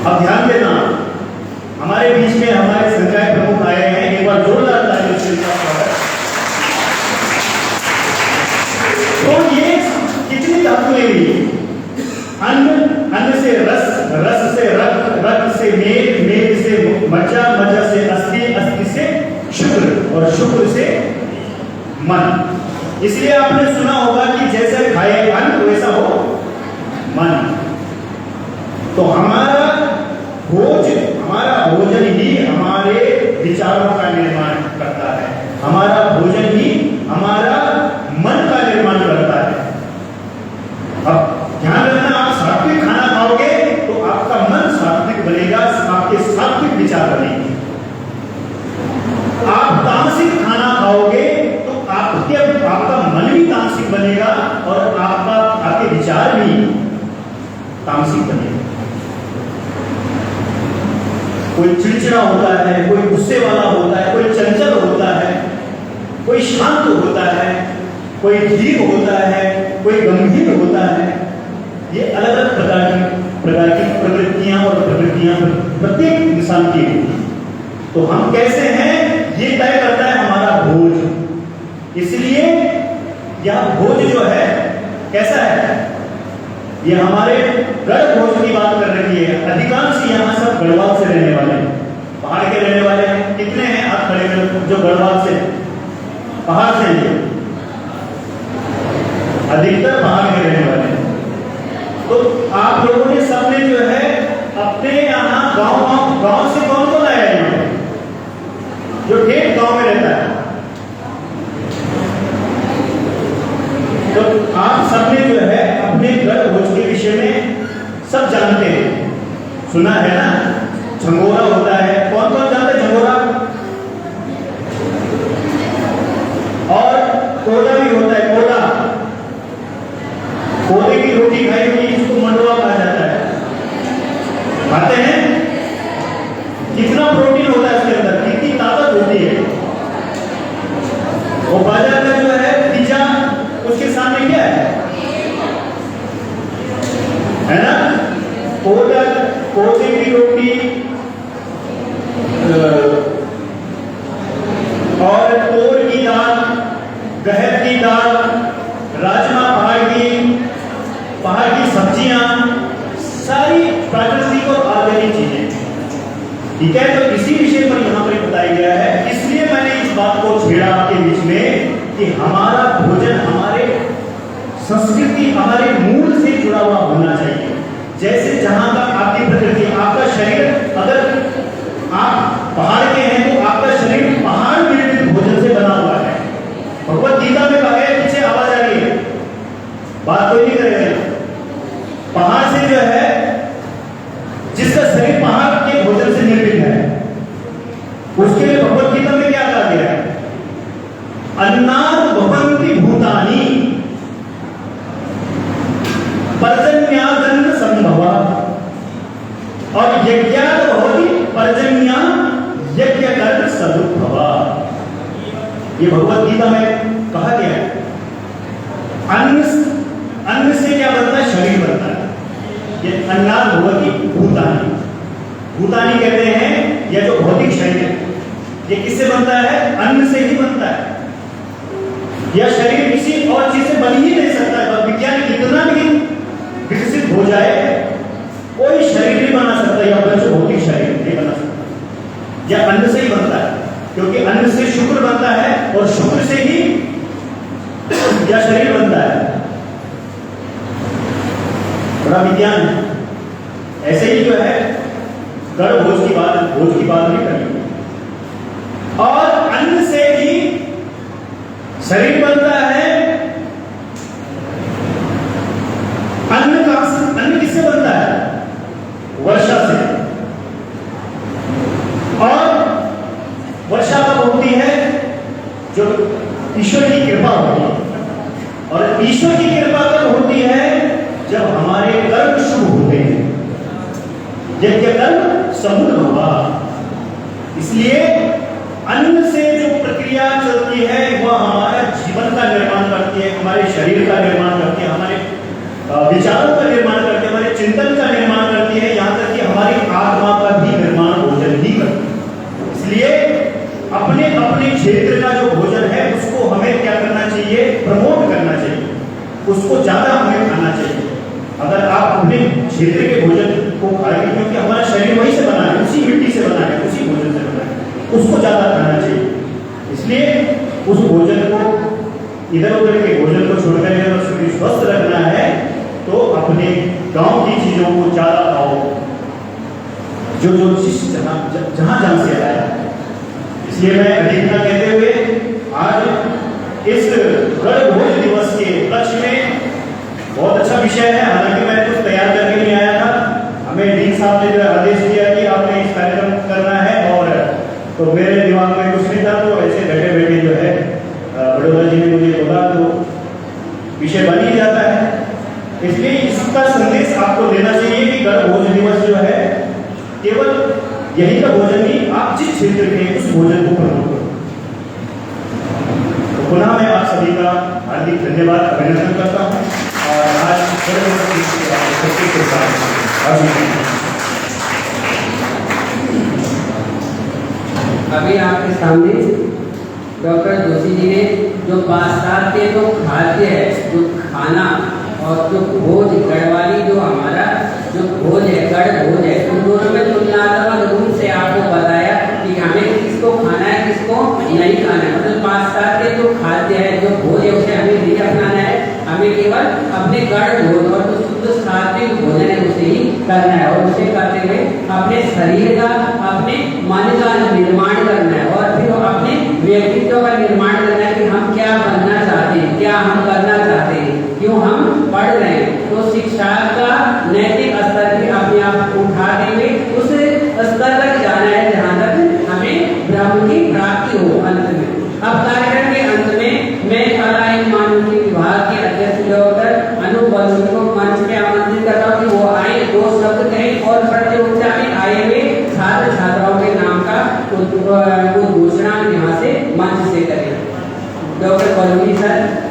अब ध्यान देना, हमारे बीच में हमारे संकाय प्रमुख आए हैं, एक बार जोरदार तालियों से तो ये कितनी धातुएं हुई? अन्न से रस, रस से रक्त, रक्त से मेद, मेद से मज्जा, मज्जा से अस्थि, अस्थि से शुक्र और शुक्र से मन। इसलिए आपने सुना होगा कि जैसे खाए अन्न वैसा हो मन। तो हमारा भोजन ही हमारे विचारों का निर्माण करता है। हमारा भोजन ही हमारा मन का निर्माण करता है। अब ध्यान रखना, आप सात्विक खाना खाओगे तो आपका मन सात्विक बनेगा, आपके सात्विक विचार बनेंगे। आप तामसिक खाना खाओगे तो आपका मन भी तामसिक बनेगा और आपके विचार भी तामसिक बनेगा। कोई चिड़चिड़ा होता है, कोई गुस्से वाला होता है, कोई चंचल होता है, कोई शांत होता है, कोई धीर होता है, कोई गंभीर होता है। ये अलग अलग प्रकार की प्रवृत्तियां और प्रवृत्तियां प्रत्येक इंसान की होती है। तो हम कैसे हैं ये तय करता है हमारा भोज। इसलिए यह भोज जो है कैसा है? ये हमारे गढ़ भोज की बात कर रही है। अधिकांश यहाँ सब गढ़वाल से रहने वाले हैं, पहाड़ के रहने वाले हैं। कितने हैं आप खड़े में जो गढ़वाल से, पहाड़ से हैं? अधिकतर पहाड़ के रहने वाले हैं। तो आप लोगों ने सबने जो है अपने यहाँ गांव से कौन कौन आया है जो ठेठ गांव में रहता है? तो आप सबने जो है अपने गढ़ भोज के विषय में सब जानते हैं, सुना है ना? झंगोरा होता है, कौन कौन जानते हैं झंगोरा? और कोला भी होता है, कोला, कोले की रोटी खाई हुई जिसको मंडवा कहा जाता है, खाते हैं? कितना प्रोटीन होता है इसके अंदर, कितनी ताकत होती है। वो बाजार का जो है पिज्जा, उसके सामने क्या है? कोदे की रोटी और तोर की दाल, गहर की दाल, राजमा पहाड़ की सब्जियां, सारी प्राकृतिक और ऑर्गेनिक चीजें। ठीक है, तो इसी विषय पर यहाँ पर बताया गया है। इसलिए मैंने इस बात को छेड़ा आपके बीच में कि हमारा भोजन हमारे संस्कृति, हमारे मूल से जुड़ा हुआ होना चाहिए। जैसे जहां तक आपकी प्रकृति, आपका शरीर, अगर आप पहाड़ के हैं तो आपका शरीर पहाड़ निर्मित भोजन से बना हुआ है। भगवत गीता में कहा है, पीछे आवाज आ रही है, बात कोई नहीं करेगा। पहाड़ से जो है, जिसका शरीर पहाड़ के भोजन से निर्मित है, उसके लिए भगवत गीता में क्या कहा गया है? अन्नात् भवन्ति भूतानि पर्जन्यादन्न संभवा और यज्ञात् भवति पर्जन्या यज्ञ कर्म सदुद्भवा। ये भगवत गीता में कहा गया है। अन्न से क्या बनता है? शरीर बनता है। ये अन्नात् भवति भूतानि, भूतानि कहते हैं यह जो भौतिक शरीर है, ये किससे बनता है? अन्न से ही बनता है। यह शरीर किसी और चीज से बन ही नहीं सकता है। विज्ञान कितना भी विकसित हो जाए, कोई शरीर नहीं बना सकता, या जो भौतिक शरीर नहीं बना सकता। यह अन्न से ही बनता है, क्योंकि अन्न से शुक्र बनता है और शुक्र से ही यह शरीर बनता है। बड़ा विज्ञान है। ऐसे ही जो है गढ़ भोज की बात नहीं करनी। और अन्न से ही शरीर बनता है। अन्न किससे बनता है? वर्षा से। और वर्षा कब होती है? जो ईश्वर की कृपा होती है। और ईश्वर की कृपा कब होती है? जब हमारे कर्म शुभ होते हैं, यज्ञ कर्म समुद्भवा। इसलिए अन्न से जो प्रक्रिया चलती है वह हमारा जीवन का निर्माण करती है, हमारे शरीर का निर्माण करती है, हमारे विचारों का निर्माण करती है, हमारे चिंतन का निर्माण करती है, यहाँ तक कि हमारी आत्मा का भी निर्माण भोजन ही करती है। इसलिए अपने अपने क्षेत्र का जो भोजन है उसको हमें क्या करना चाहिए? प्रमोट करना चाहिए, उसको ज्यादा हमें खाना चाहिए। अगर आप अपने क्षेत्र के भोजन को खाएंगे, क्योंकि हमारा शरीर वही से बना है, उसी मिट्टी से बना है, उसी भोजन से बना है, उसको ज्यादा खाना चाहिए। इसलिए उस भोजन को, इधर उधर के भोजन को छोड़कर अगर शरीर स्वस्थ रखना है तो अपने गांव की चीजों को ज्यादा खाओ, जो चीज जहां से आया। इसलिए मैं अधिकता कहते हुए आज इस गढ़ भोज दिवस के उपलक्ष्य में, बहुत अच्छा विषय है, हालांकि मैं कुछ तैयार करके नहीं आया था, हमें डीन साहब ने जो आदेश दिया कि आपने इस कार्यक्रम करना है, और तो मेरे दिमाग में कुछ नहीं था, तो ऐसे बैठे बैठे जो है बड़ोदा जी ने मुझे बोला तो विषय बन ही जाता है। इसलिए इसका संदेश आपको देना चाहिए कि गढ़ भोज दिवस जो है केवल यही का भोजन नहीं, आप जिस क्षेत्र के उस भोजन को प्रमोट करो। तो पुनः मैं आप सभी का हार्दिक धन्यवाद, अभिनंदन करता हूँ। और आज अभी आपके सामने डॉक्टर जोशी जी ने जो पाश्चात्य जो खाद्य है, जो खाना और जो भोज, गढ़वाली जो हमारा जो भोज है, गढ़ भोज है, उन दोनों में तुलनात्मक रूप से आपको बताया कि हमें किसको खाना है, किसको नहीं खाना है। मतलब पाश्चात्य जो खाद्य है, जो भोज है, उसे हमें नहीं अपनाना है, हमें केवल अपने गढ़ भोज और जो शुद्ध सात्विक भोजन है उसे ही करना है। और उसे करते हुए अपने शरीर का, अपने मन का निर्माण करना है, और फिर अपने व्यक्तित्व का निर्माण करना है कि हम क्या बनना चाहते हैं, क्या हम करना चाहते हैं, क्यों हम पढ़ रहे हैं। तो शिक्षा का नैतिक स्तर भी अपने आप उठाते हुए उस स्तर तक जाना है जहाँ तक हमें ब्रह्म की प्राप्ति हो अंत में। अब कार्यक्रम के अंत में मैं कला एवं मानविकी विभाग के अध्यक्ष डॉक्टर अनूप बंधु को मंच में आमंत्रित करता हूँ कि वो आए, दो शब्द कहें और प्रतियोगिता में आए हुए छात्र छात्राओं के नाम का वो घोषणा यहाँ से मंच से करें। Doctor Balvir sir.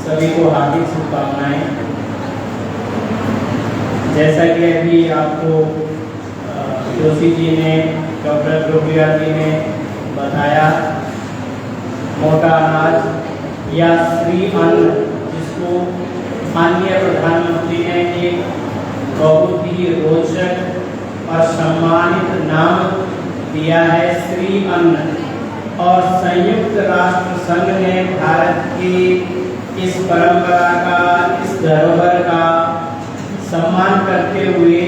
सभी को हार्दिक शुभकामनाएं। जैसा कि अभी आपको जोशी जी ने, डॉक्टर ध्रुविया जी ने बताया, मोटा अनाज या श्री अन्न, जिसको माननीय प्रधानमंत्री ने एक बहुत ही रोचक और सम्मानित नाम दिया है, श्री अन्न। और संयुक्त राष्ट्र संघ ने भारत की इस परंपरा का, इस धरोहर का सम्मान करते हुए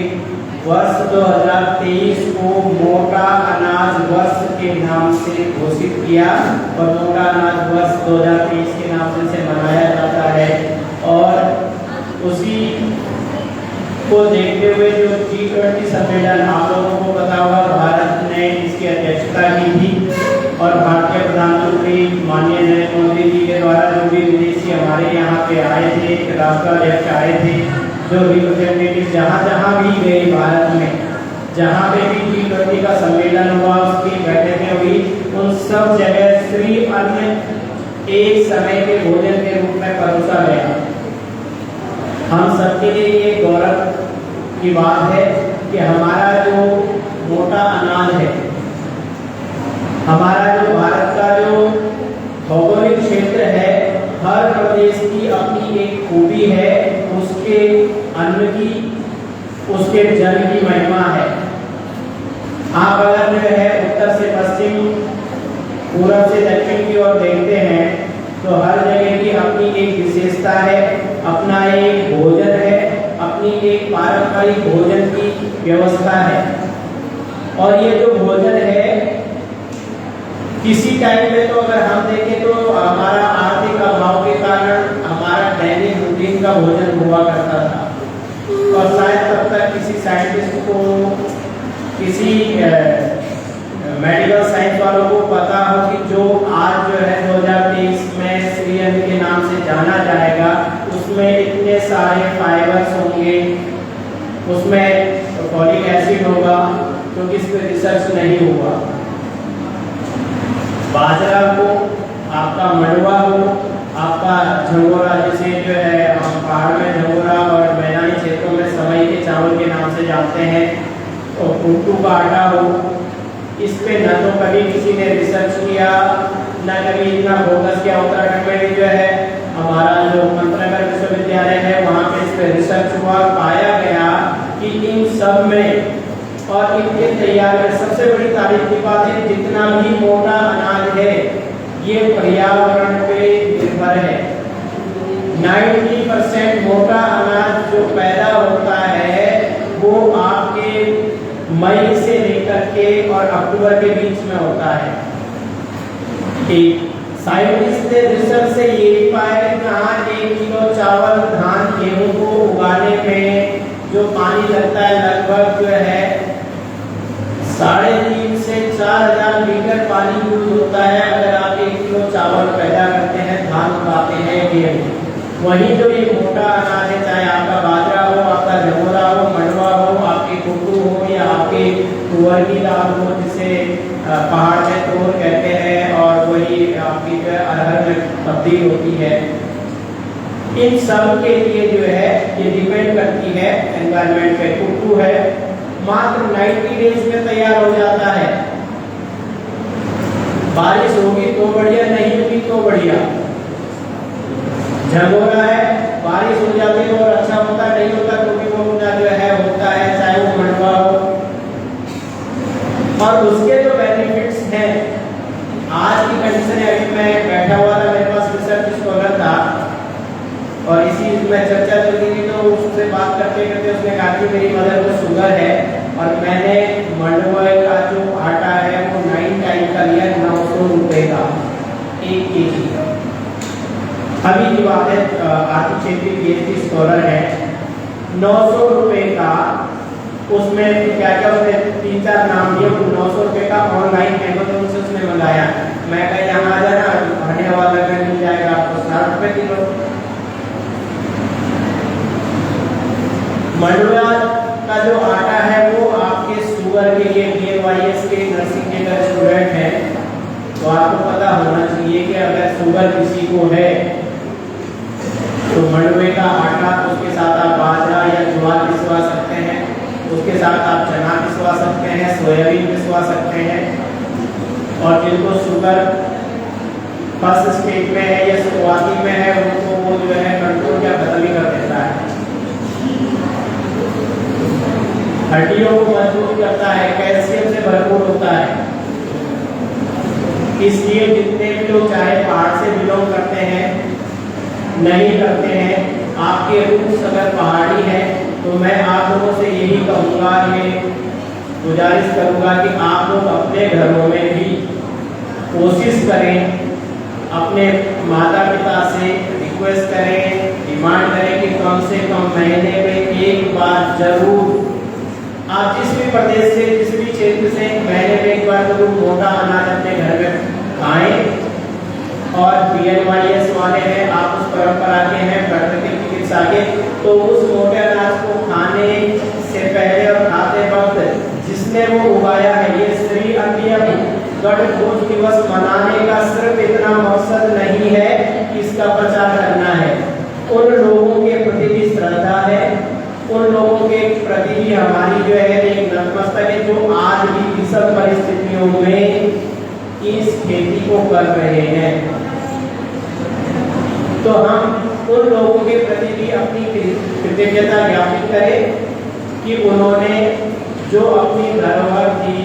वर्ष 2023 को मोटा अनाज वर्ष के नाम से घोषित किया और मोटा अनाज वर्ष 2023 के नाम से मनाया जाता है। और उसी को देखते हुए जो G20 सम्मेलन, आप लोगों को पता होगा, भारत ने इसकी अध्यक्षता की थी और भारतीय प्रधानमंत्री माननीय नरेंद्र मोदी जी के द्वारा जो भी विदेशी हमारे यहाँ पे आए थे, राष्ट्राध्यक्ष आए थे, जो रिप्रेजेंटेटिव जहाँ भी गए भारत में, जहाँ पे भी G20 का सम्मेलन हुआ, उसकी बैठकें हुई, उन सब जगह श्री अन्न एक समय के भोजन के रूप में परोसा गया। हम सबके लिए ये गौरव की बात है कि हमारा जो मोटा अनाज है, हमारा जो भारत का जो भौगोलिक क्षेत्र है, हर प्रदेश की अपनी एक खूबी है, उसके अन्न की, उसके जल की महिमा है। आप अगर जो है उत्तर से पश्चिम, पूरब से दक्षिण की ओर देखते हैं तो हर जगह की अपनी एक विशेषता है, अपना एक भोजन है, अपनी एक पारंपरिक भोजन की व्यवस्था है। और ये जो भोजन है, किसी टाइम पे तो अगर हम देखें तो हमारा आर्थिक अभाव के कारण हमारा दैनिक रूटीन का भोजन हुआ करता था। और शायद तब तक किसी साइंटिस्ट को, किसी मेडिकल साइंस वालों को पता हो कि जो आज जो है 2023 में श्री अन्न के नाम से जाना जाएगा, उसमें इतने सारे फाइबर्स होंगे, उसमें फॉलिक एसिड होगा, क्योंकि इस पर रिसर्च नहीं हुआ। बाजरा हो, आपका मंडुआ हो, आपका झंगोरा, जिसे जो है हम पहाड़ में झंगोरा और मैदानी क्षेत्रों में सवई के चावल के नाम से जानते हैं, तो कुट्टू का आटा हो, इस पे न तो कभी किसी ने रिसर्च किया, न कभी इतना फोकस किया। उत्तराखंड में भी जो है हमारा जो मंत्रालय विश्वविद्यालय है, वहाँ पे इस पे रिसर्च हुआ, पाया गया कि इन सब में और इनके तैयार में सबसे बड़ी तारीफ की बात है, जितना भी मोटा अनाज है ये पर्यावरण पे निर्भर है। 90% मोटा अनाज जो पैदा होता है वो आपके मई से लेकर के और अक्टूबर के बीच में होता है। साइंटिस्ट ने रिसर्च से ये भी पाया कि कहाँ 1 किलो चावल, धान, गेहूं को उगाने में जो पानी लगता है, लगभग जो है 3.5 से 4,000 लीटर पानी यूज होता है अगर आप 1 किलो चावल पैदा करते हैं, धान उगाते हैं, गेहूं। वही जो ये मोटा अनाज है, चाहे आपका बाजरा हो, आपका झंगोरा हो, मंडुआ हो, आपके कुट्टू हो या आपके तुअर की दाल हो, जिसे पहाड़ में तोर कहते हैं, और वही आपकी जो अरहर में तब्दील होती है, इन सब के लिए जो है ये डिपेंड करती है एनवायरनमेंट पे। कुट्टू है मात्र 90 डेज में तैयार हो जाता है। बारिश होगी तो बढ़िया, नहीं होगी तो बढ़िया। झंगोरा है, बारिश हो जाती है और अच्छा होता, नहीं होता तो भी वो जो है होता है, चाहे वो मंडुआ हो। और उसके जो बेनिफिट्स हैं, आज की कंडीशन है, अभी मैं बैठा हुआ था, मेरे पास रिसर्च स्कॉलर था और इसी में चर्चा चल रही थी, तो उससे बात करते करते उसने कहा कि मेरी मदर को शुगर है और मैंने मंडुआ का जो आटा है वो 9 टाइम का लिया, 900 रुपए का 1 kg। अभी की बात है, आर्थिक क्षेत्रीय PhD स्कॉलर है, 900 रुपए का, उसमें क्या क्या उसने 3-4 नाम दिए, 900 रुपए का ऑनलाइन अमेज़न से उसने मंगाया। मैं कहा यहाँ आ जाना, खाने वाला घर मिल जाएगा आपको 60 रुपए किलो। मंडुआ का जो आटा है वो आपके शुगर के लिए, BMIS के नर्सिंग के अगर स्टूडेंट हैं तो आपको पता होना चाहिए कि अगर शुगर किसी को है हड्डियों को मजबूत करता है, कैल्शियम से भरपूर होता है। इसलिए जितने भी लोग चाहे पहाड़ से बिलोंग करते हैं नहीं करते हैं, आपके रूट्स अगर पहाड़ी है तो मैं आप लोगों से यही कहूँगा, ये गुजारिश करूँगा कि आप लोग अपने घरों में भी कोशिश करें, अपने माता पिता से रिक्वेस्ट करें, डिमांड करें कि कम से कम महीने में एक बार जरूर, आप जिस भी प्रदेश से जिस भी क्षेत्र से, महीने में एक बार जरूर मोटा अनाज अपने घर में खाएं। और BNYS वाले हैं, आप उस परंपरा के हैं, प्राकृतिक चिकित्सा के, तो उस मोटे अनाज को खाने से पहले और खाते वक्त जिसने वो उगाया है, ये श्री अंबिया गढ़ भोज दिवस मनाने का सिर्फ इतना मकसद नहीं है कि इसका प्रचार करना है, उन लोगों के प्रति भी श्रद्धा है, उन लोगों के प्रति भी हमारी जो है एक नतमस्तक है, जो आज भी विषम परिस्थितियों में इस खेती को कर रहे हैं। तो हम उन लोगों के प्रति भी अपनी कृतज्ञता ज्ञापित करें कि उन्होंने जो अपनी धरोहर थी,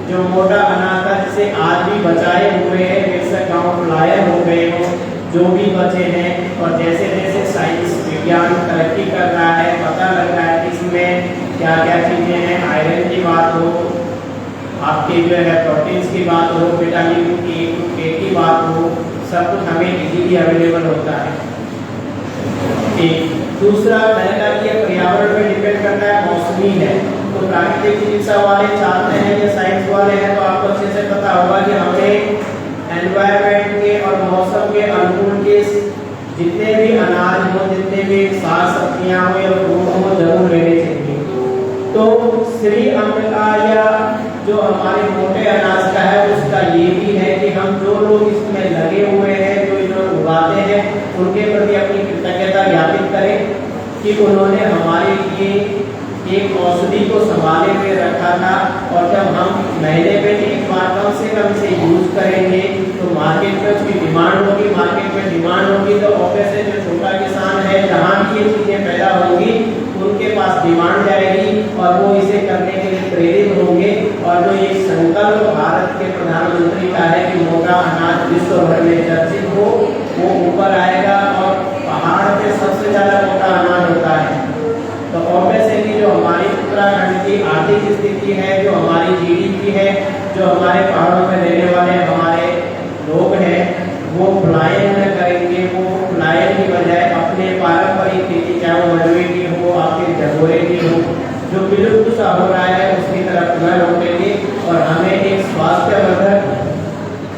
जो मोटा अनाज था, जिसे आज भी बचाए हुए हैं, बेशक गाँव पलायन हो गए हो, जो भी बचे हैं, और जैसे जैसे साइंस विज्ञान तरक्की कर रहा है, पता लग रहा है कि इसमें क्या क्या चीज़ें हैं, आयरन की बात हो, आपके जो है प्रोटीन्स की बात हो, विटामिन ए की बात हो, सब कुछ हमें इजीली अवेलेबल होता है। एक दूसरा मैंने कहा कि पर्यावरण पे डिपेंड करता है, मौसमी है, तो प्राकृतिक चिकित्सा वाले चाहते हैं या साइंस वाले हैं, तो आपको अच्छे से पता होगा कि हमें एनवायरनमेंट के और मौसम के अनुकूल के जितने भी अनाज हो, जितने भी साग सब्जियां हो या फ्रूट हो, जरूर लेने चाहिए। तो श्री अन्न का या जो हमारे मोटे अनाज का है, उसका ये भी है कि हम जो लोग इसमें लगे हुए हैं, जो इन्होंने उगाते हैं, उनके प्रति अपनी कृतज्ञता ज्ञापित करें कि उन्होंने हमारे लिए एक औषधि को संभाले हुए रखा था, और जब हम महीने में एक बार कम से कम इसे यूज करेंगे तो मार्केट में उसकी डिमांड होगी, मार्केट में डिमांड होगी तो ऑब्वियसली जो छोटा किसान है, जहाँ भी ये चीज़ें पैदा होंगी उनके पास डिमांड जाएगी और वो इसे करने के लिए प्रेरित होंगे। और जो ये संकल्प भारत के प्रधानमंत्री का है कि मोटा अनाज विश्व भर में चर्चित हो, वो ऊपर आएगा, और पहाड़ पे सबसे ज़्यादा मोटा अनाज होता है। तो ऑब्वियसली जो हमारी उत्तराखंड की आर्थिक स्थिति है, जो हमारी GDP है, जो हमारे पहाड़ों में रहने वाले हमारे लोग हैं, वो पलायन न करेंगे, वो पलायन की बजाय अपने पारंपरिक खेती, चाहे वो मंडवे की हो, आपके जगोरे की हो, जो विलुप्त सा हो रहा है, उसकी तरफ न लौटेंगे, और हमें एक स्वास्थ्यवर्धक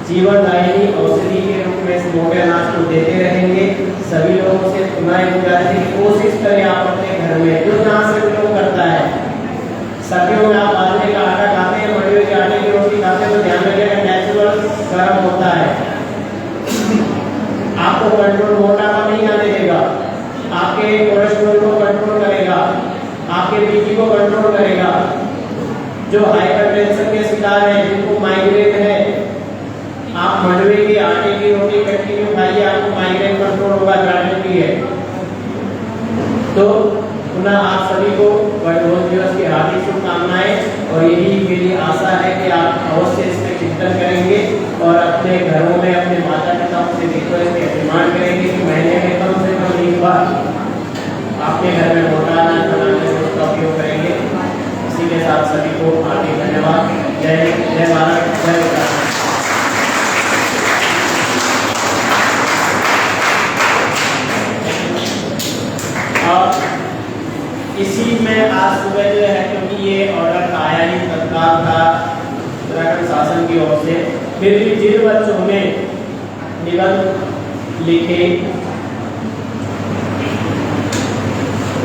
जीवनदायिनी औषधि के रूप में इस मोटे अनाज को देते रहेंगे। सभी लोगों से पुनः गुजारिश है कि कोशिश करें आप अपने घर में, जो जहाँ से बिलोंग करता है, सर्दियों में आप बाजरे का आटा खाते हैं, मंडवे के आटे की रोटी खाते हैं, तो ध्यान रखिएगा नेचुरल गर्म होता है, आपको कंट्रोल मोटापा नहीं आने देगा, आपके कोलेस्ट्रॉल को कंट्रोल करेगा, आपके बीपी को कंट्रोल करेगा। जो हाइपरटेंशन के शिकार हैं, जिनको माइग्रेन है, आप मंडवे के आटे की रोटी कंटिन्यू खाइए, आपको माइग्रेन कंट्रोल होगा, गारंटी है। तो पुनः आप सभी को गणतंत्र दिवस की हार्दिक शुभकामनाएं, और यही मेरी आशा है कि आप अवश्य इस पर चिंतन करेंगे और अपने घरों में अपने माता पिताओं से रिक्वेस्ट डिमांड करेंगे कि महीने में कम से कम एक बार अपने घर में मोटा अनाज बनाने से उसका उपयोग करेंगे। इसी के साथ सभी को हार्दिक धन्यवाद। जय भारत, जय उत्तराखंड। इसी में आज सुबह जो है, क्योंकि ये ऑर्डर आया ही तत्काल था उत्तराखंड शासन की ओर से, फिर भी जिन बच्चों ने निबंध लिखे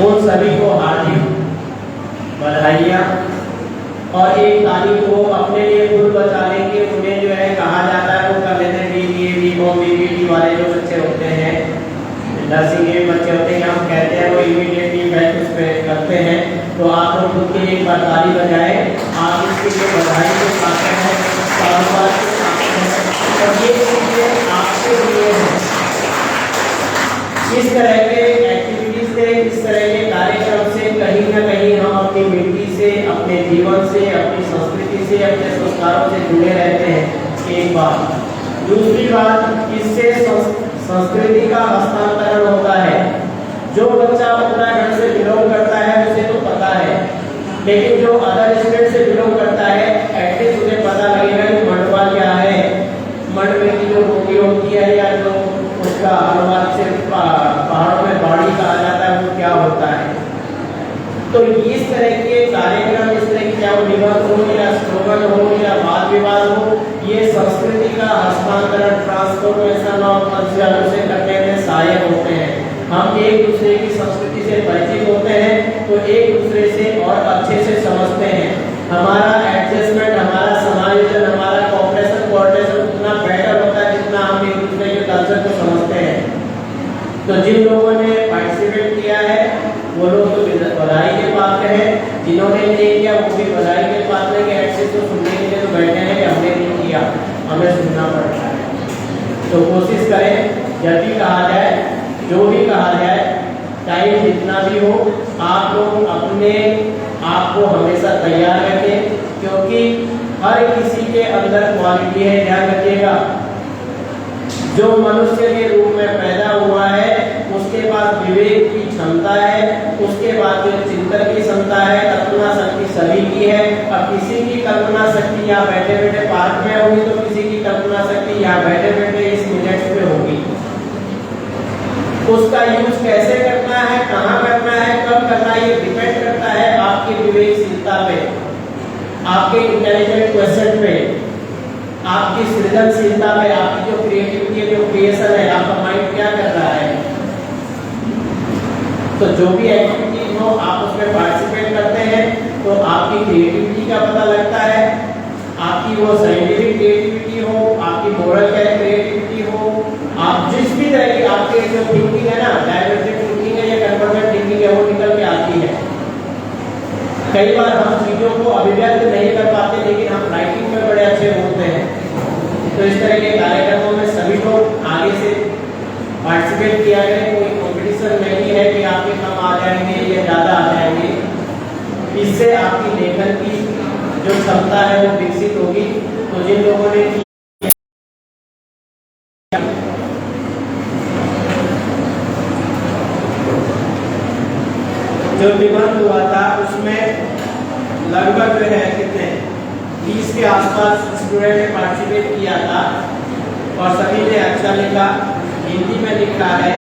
उन सभी को हार्दिक बधाइयाँ। और एक तारीख को अपने लिए खुद बचा लेंगे, उन्हें जो है कहा जाता है वो कर लेते हैं BBA, BCom, BBT वाले जो बच्चे होते हैं, नर्सिंग के बच्चे होते हैं, हम कहते हैं वो इमीडिएटली बैच उस पर करते हैं। तो आप लोग खुद के लिए एक बार ताली बजाएं, आप इसके लिए बधाई को पाते हैं, कारोबार को पाते हैं, और ये चीज़ें आपके लिए हैं। इस तरह के एक्टिविटीज से, इस तरह के कार्यक्रम से कहीं ना कहीं हम अपनी मिट्टी से, अपने जीवन से, अपनी संस्कृति से, अपने संस्कारों से जुड़े रहते हैं। एक बात। दूसरी बात, इससे संस्कृति का हस्तांतरण होता है। जो बच्चा उत्तराखंड से बिलोंग करता है उसे तो पता है, लेकिन जो अदर स्टेट से बिलोंग करता है एटलीस्ट उसे पता लगेगा कि मंडवा क्या है, मंडवे की जो रोटी होती है या जो उसका अनुवाद से पहाड़ों में बाड़ी कहा जाता है वो क्या होता है। तो इस तरह के कार्यक्रम, इस तरह के चाहे निबंध हो या स्लोगन हो या वाद विवाद हो, ये संस्कृति का हस्तांतरण, ट्रांसफॉर्मेशन ऑफ कल्चर से करने में सहायक होते हैं। हम एक दूसरे की संस्कृति से परिचित होते हैं तो एक दूसरे से और अच्छे से समझते हैं। हमारा एडजस्टमेंट, हमारा समायोजन, हमारा कोऑर्डिनेशन उतना बेटर होता है जितना हम एक दूसरे के कल्चर को समझते हैं। तो जिन लोगों ने पार्टिसिपेट किया है वो लोग तो बधाई के पात्र हैं, जिन्होंने नहीं किया वो भी बधाई के पात्र हैं कि एटलीस्ट तो सुनने के लिए तो बैठे हैं कि हमने नहीं किया, हमें सुनना पड़ता है। तो कोशिश करें जब भी कहा जाए, जो भी कहा जाए, टाइम जितना भी हो, आप लोग अपने आप को हमेशा तैयार रखें, क्योंकि हर किसी के अंदर क्वालिटी है। ध्यान रखिएगा, जो मनुष्य के रूप में पैदा हुआ है उसके पास विवेक की क्षमता है, उसके बाद जो चिंतन की क्षमता है, कल्पना शक्ति सभी की है। अब किसी की कल्पना शक्ति यहाँ बैठे बैठे पार्क में होगी तो किसी की कल्पना शक्ति यहाँ बैठे बैठे इस मिनट पे होगी। उसका यूज कैसे करना है, कहाँ करना है, कब करना है, ये डिपेंड करता है आपकी विवेकशीलता पे, आपके इंटेलिजेंट क्वेश्चन पे, आपकी सृजनशीलता पे, आपकी जो क्रिएटिविटी है, जो क्रिएशन है, आपका माइंड क्या कर रहा है। तो जो भी एक्टिविटी हो आप उसमें पार्टिसिपेट करते हैं तो आपकी क्रिएटिविटी का पता लगता है, आपकी वो साइंटिफिक क्रिएटिविटी हो, आपकी मोरल क्रिएटिविटी हो, आप जिस भी तरह की आपके जो थिंकिंग है ना, डायवर्जेंट थिंकिंग है या कन्वर्जेंट थिंकिंग है, वो निकल के आती है। कई बार हम चीजों को अभिव्यक्त नहीं कर पाते लेकिन हम राइटिंग में बड़े अच्छे होते हैं। तो इस तरह के कार्यक्रमों में सभी लोग आगे से पार्टिसिपेट किया करें। कोई कॉम्पिटिशन नहीं है कि आपके कम आ जाएंगे या ज़्यादा आ जाएंगे। इससे आपकी लेखन की जो क्षमता है वो विकसित होगी। तो जिन लोगों ने जो निबंध हुआ था उसमें लगभग जो है कितने 30 के आसपास स्टूडेंट ने पार्टिसिपेट किया था और सभी ने अच्छा लिखा। हिंदी में लिखा है।